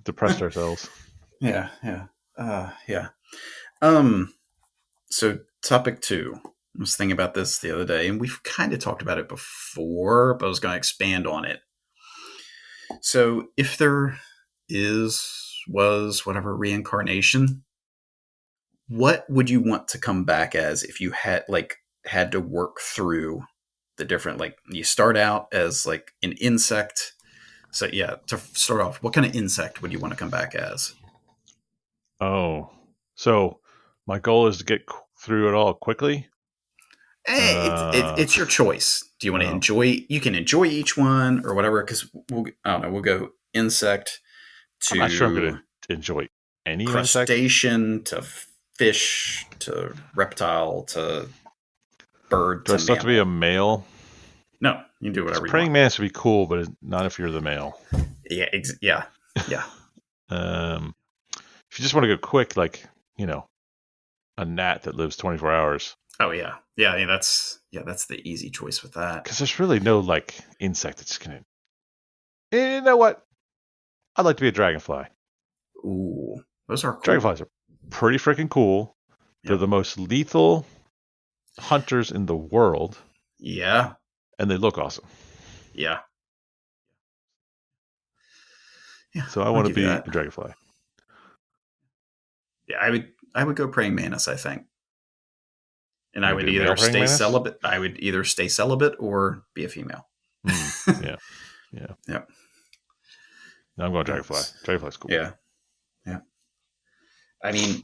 depressed ourselves. Yeah. Yeah. Um. So topic 2. I was thinking about this the other day, and we've kind of talked about it before, but I was going to expand on it. So if there was whatever reincarnation, what would you want to come back as if you had to work through the different, like, you start out as like an insect. So yeah, to start off, what kind of insect would you want to come back as? Oh, so my goal is to get through it all quickly. It's your choice. Do you want to Oh. enjoy? You can enjoy each one or whatever. Because I don't know. We'll go insect to I'm not sure I'm going to enjoy any insect. crustacean to fish to reptile to bird Do I to still have to be a male? No, you can do whatever you Praying want. mantis would be cool, but not if you're the male. Yeah. Yeah. If you just want to go quick, like, a gnat that lives 24 hours. Oh yeah. That's the easy choice with that. Because there's really no like insect that's gonna. You know what? I'd like to be a dragonfly. Ooh, those are cool. Dragonflies are pretty freaking cool. They're the most lethal hunters in the world. Yeah. And they look awesome. Yeah. So I want to be a dragonfly. Yeah, I would go praying mantis, I think. And I would either stay celibate. I would either stay celibate or be a female. Yeah. No, I'm going dragonfly. Dragonfly's cool. Yeah. I mean,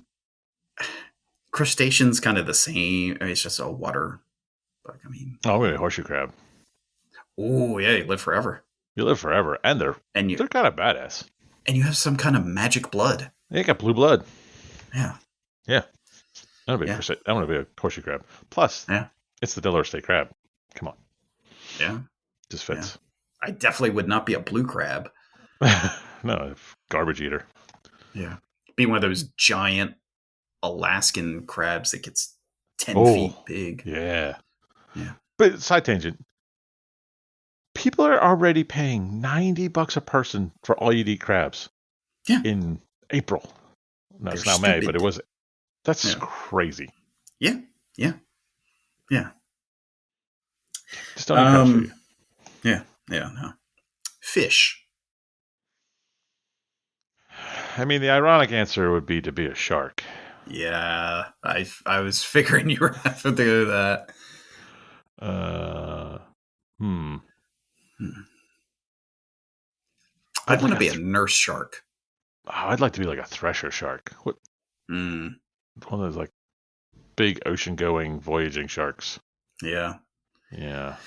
crustacean's kind of the same. It's just a water bug. I mean, I'm going to horseshoe crab. Oh yeah, you live forever. You live forever, and they're kind of badass. And you have some kind of magic blood. They got blue blood. Yeah. I'm going to be a horseshoe crab. Plus, it's the Delaware State crab. Come on. Yeah. Just fits. Yeah. I definitely would not be a blue crab. No, garbage eater. Yeah. Be one of those giant Alaskan crabs that gets 10 feet big. Yeah. But side tangent. People are already paying $90 a person for all you eat crabs. Yeah. In April. No, it's now May, but it was. That's crazy. Yeah. Just don't eat crabs for you. Yeah. No. Fish. I mean, the ironic answer would be to be a shark. Yeah, I was figuring you were having to do that. I'd want to be a nurse shark. Oh, I'd like to be like a thresher shark. What? One of those like big ocean-going voyaging sharks. Yeah. I'd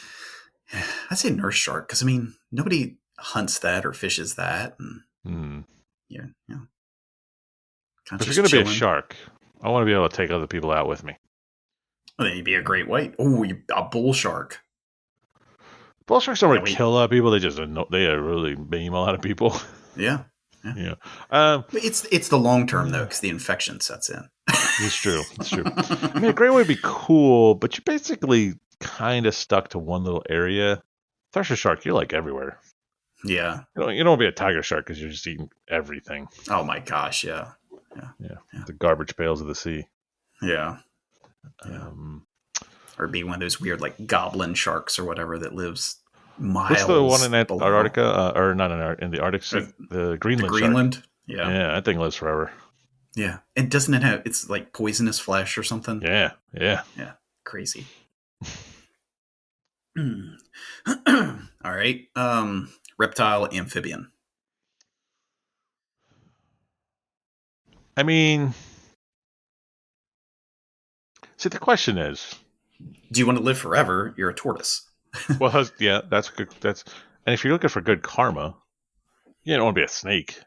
say nurse shark because I mean nobody hunts that or fishes that. And, yeah. If you're going to be a shark, I want to be able to take other people out with me. Well, then you'd be a great white. Oh, a bull shark. Bull sharks don't really kill a lot of people. They really maim a lot of people. Yeah. It's the long term though, because the infection sets in. It's true. I mean, a great white would be cool, but you're basically kind of stuck to one little area. Thresher shark, you're like everywhere. Yeah. You don't want to be a tiger shark because you're just eating everything. Oh my gosh. Yeah. Yeah. Yeah, Yeah. the garbage pails of the sea. Yeah. Yeah. Um, Or be one of those weird like goblin sharks or whatever that lives what's the one in miles below. Antarctica, or not in the Arctic Or Sea? The the Greenland shark. Greenland. Yeah. Yeah, that thing lives forever. Yeah. And doesn't it have it's like poisonous flesh or something? Yeah, yeah. Yeah. Crazy. All right. Reptile, amphibian. I mean, see, the question is, Do you want to live forever? You're a tortoise. well, yeah, that's good. And if you're looking for good karma, you don't want to be a snake,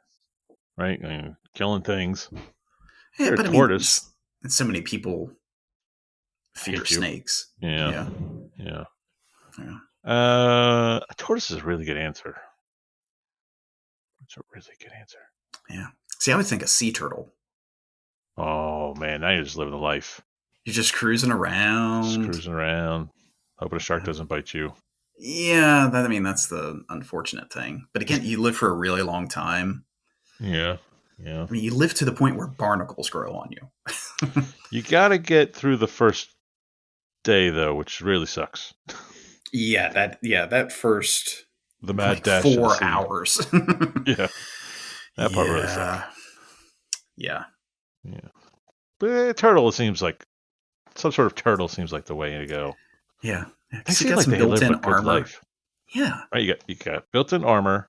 right? I mean, killing things. Yeah, You're a but I mean, tortoise. so many people fear Hate you. snakes. Yeah, Yeah. yeah. Yeah. A tortoise is a really good answer. It's a really good answer. Yeah. See, I would think a sea turtle. Oh man, now you're just living the life. You're just cruising Just around. cruising around, hoping a shark doesn't bite you. Yeah, I mean that's the unfortunate thing. But again, you live for a really long time. Yeah, yeah. I mean, you live to the point where barnacles grow on you. You got to get through the first day though, which really sucks. That first The mad like dash to the 4 sea. hours. Yeah, that part really Yeah. sucks. Yeah. Yeah, but turtle seems like some sort of turtle seems like the way to go. Yeah. They Because you seem got like some they live built-in a good armor. life, Yeah. right? You got built-in armor.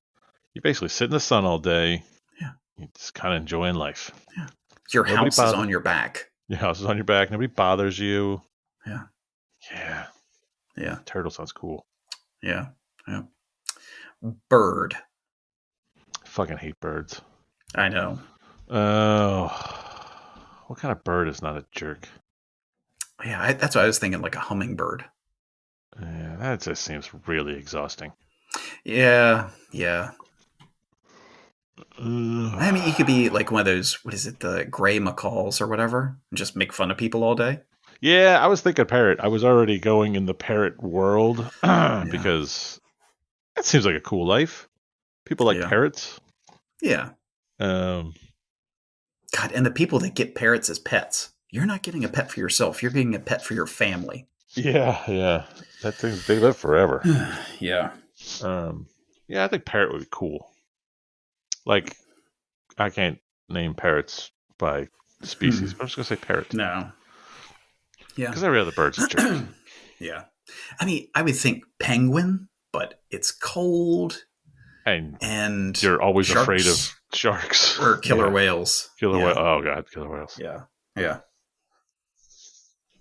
You basically sit in the sun all day. Yeah. You're just kind of enjoying life. Yeah. Your Nobody house is bothers. on your back. Your house is on your back. Nobody bothers you. Yeah. Yeah, Yeah. turtle sounds cool. Yeah. Yeah. Bird. I fucking hate birds. I know. Oh, what kind of bird is not a jerk? Yeah, that's what I was thinking, like a hummingbird. Yeah, that just seems really exhausting. Yeah. Yeah. Ugh. I mean, you could be like one of those, what is it, the gray macaws or whatever, and just make fun of people all day. Yeah, I was thinking parrot. I was already going in the parrot world Yeah. because that seems like a cool life. People like Yeah. parrots. Yeah. Um, God, and the people that get parrots as pets, you're not getting a pet for yourself. You're getting a pet for your family. yeah, yeah. That thing, they live forever. Yeah. Yeah, I think parrot would be cool. Like, I can't name parrots by species, but I'm just gonna say parrot No. Yeah. because every other bird's a jerk. Yeah. I mean, I would think penguin, but it's cold And and you're always afraid of sharks sharks or killer yeah. whales. Killer Yeah. whale. Oh god, killer whales. Yeah. Yeah.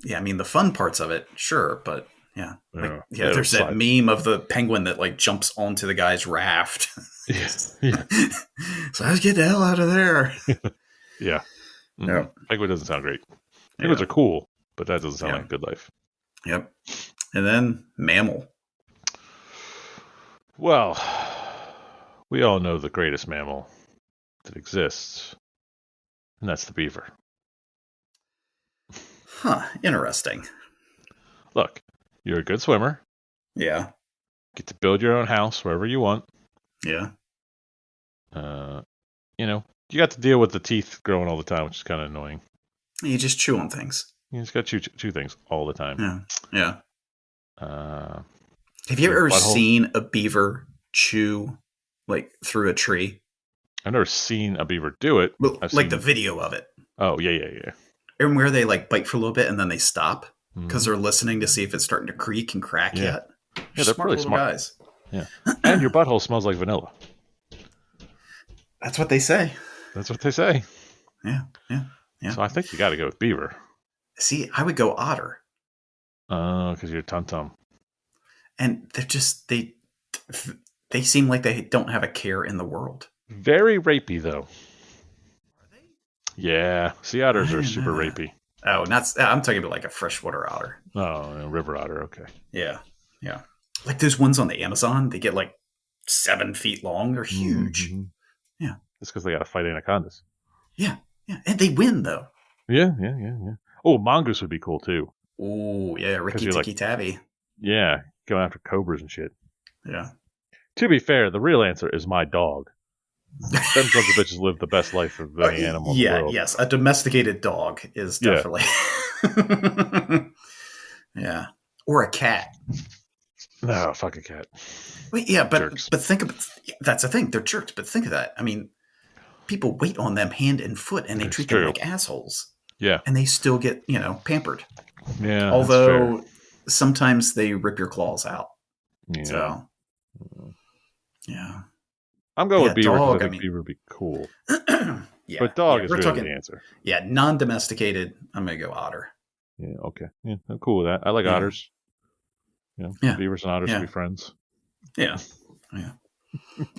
Yeah. I mean, the fun parts of it, sure, but yeah. Like, Yeah, there's that meme of the penguin that like jumps onto the guy's raft. Yeah, yeah, So let's get the hell out of there. yeah. Yeah. Penguin doesn't sound great. Penguins are cool, but that doesn't sound Yeah. like a good life. Yep. And then mammal. Well, we all know the greatest mammal that exists, and that's the beaver. Huh. Interesting. Look, you're a good swimmer. Yeah. Get to build your own house wherever you want. Yeah. You got to deal with the teeth growing all the time, which is kind of annoying. You just chew on things. You just got to chew things all the time. Yeah. Yeah. Uh, Have you your ever butthole? seen a beaver chew like through a tree? I've never seen a beaver do it. Well, I've like seen the video of it. Oh, yeah. And where they like bite for a little bit and then they stop because Mhm. they're listening to see if it's starting to creak and crack Yeah. yet. Yeah, they're pretty little smart. guys. Yeah. And your butthole smells like vanilla. That's what they say. That's what they say. Yeah. So I think you got to go with beaver. See, I would go otter. Because you're tum-tum. And they're just they seem like they don't have a care in the world. Very rapey, though. Yeah. Sea otters are super that. rapey. Oh, I'm talking about like a freshwater otter. Oh, a river otter. Okay. Yeah. Like those ones on the Amazon, they get like 7 feet long. They're huge. Mm-hmm. Yeah. That's because they got to fight anacondas. Yeah. And they win though. Yeah. Oh, mongoose would be cool too. Oh yeah, Ricky you're Tikki Tavi. Yeah, going after cobras and shit. Yeah. To be fair, the real answer is my dog. Them sons of bitches live the best life of any animal in the Yeah. world. Yes. A domesticated dog is Yeah. definitely. Yeah. Or a cat. No, fuck a cat. Wait, yeah, Jerks. but think of that's the thing. They're jerks, but think of that. I mean, people wait on them hand and foot, and they It's treat them true. like assholes, Yeah. and they still get pampered. Yeah, that's fair. Although sometimes they rip your claws out. Yeah. So yeah, I'm going with yeah, beaver because I dog. I think mean, beaver would be cool. yeah, But dog yeah. is We're really the talking answer. non-domesticated. I'm gonna go otter. Yeah, okay. Yeah, I'm cool with that. I like Yeah, otters. yeah, Beavers and otters should yeah, be friends. yeah, yeah,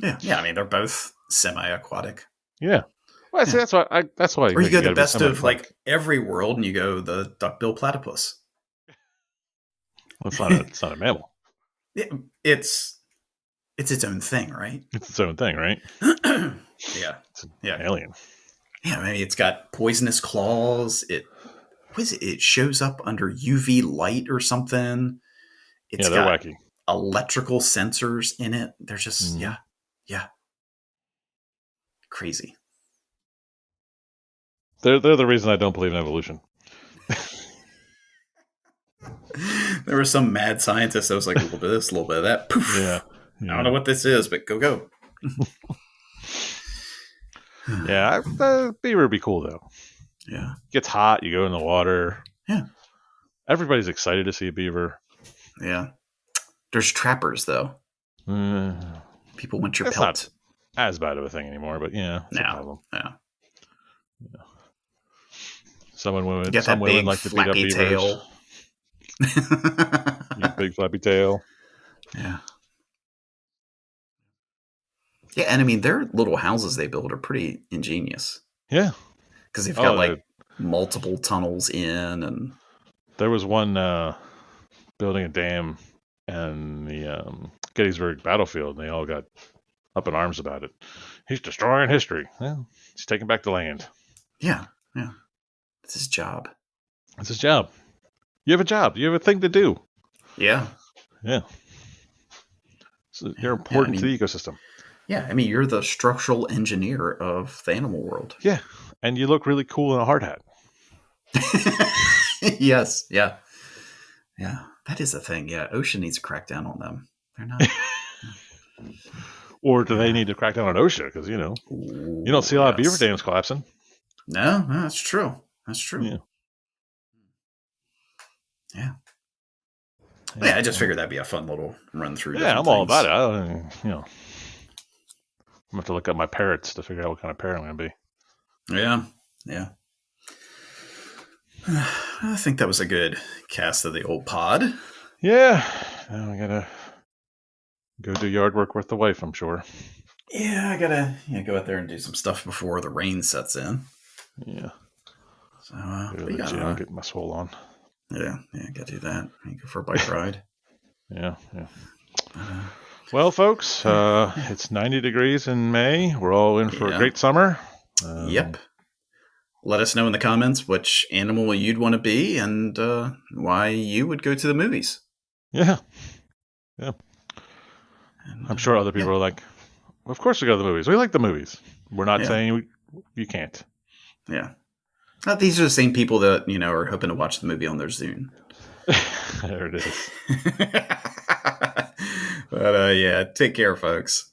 yeah, yeah. I mean, they're both semi-aquatic. Yeah. Well, see, Yeah, that's why I or you think go you the got to be best of semi-aquatic. like every world, and you go the duck-billed platypus. Well, it's not a mammal. It, it's its own thing, right? It's its own thing, right? Yeah, It's an yeah, alien. yeah. Maybe it's got poisonous claws. What is it? It shows up under UV light or something. It's Yeah, they're got wacky. electrical sensors in it. They're just Hmm. yeah, crazy. They're the reason I don't believe in evolution. There was some mad scientist that was like a little bit of this, a little bit of that. Yeah. Poof. I don't Yeah. know what this is, but go. Yeah. Beaver would be cool though. Yeah, Gets hot. You go in the water. yeah, Everybody's excited to see a beaver. yeah. There's trappers though. Uh, People want your that's not pelt. as bad of a thing anymore, but yeah, it's a Now, problem. yeah. You got Some that women big like to beat up flappy beavers. tail. You big flappy tail. Yeah. Yeah, and I mean their little houses they build are pretty ingenious Yeah. because they've got Oh, like multiple tunnels in, and there was one building a dam and the Gettysburg battlefield, and they all got up in arms about it. He's destroying history. Well, he's taking back the land. yeah, it's his job. It's his job. You have a job. You have a thing to do. Yeah, Yeah. So you're yeah. I important to mean, the ecosystem. yeah. I mean, you're the structural engineer of the animal world. Yeah. And you look really cool in a hard hat. Yes, yeah, yeah. That is a thing. Yeah, Ocean needs to crack down on them. They're not. Or do they Yeah. need to crack down on OSHA? Because, you Ooh, don't see a lot of beaver yes. dams collapsing. No, that's true. That's true. Yeah. Yeah. Yeah, I just figured that'd be a fun little run through. Yeah, Different I'm all things. about it. I'm going to have to look up my parrots to figure out what kind of parrot I'm going to be. Yeah, yeah. I think that was a good cast of the old pod. Yeah. Now I got to go do yard work with the wife, I'm sure. Yeah, I gotta go out there and do some stuff before the rain sets in. Yeah. So, Go to the gym, get my swole on. yeah, gotta do that. Go for a bike ride. Yeah. Well, folks, it's 90 degrees in May. We're all in for a great summer. Yep. Let us know in the comments which animal you'd want to be and why you would go to the movies. Yeah. And, I'm sure other people are like, well, of course we go to the movies. We like the movies. We're not saying you can't. Yeah. These are the same people that, are hoping to watch the movie on their Zune. There it is. But yeah, take care, folks.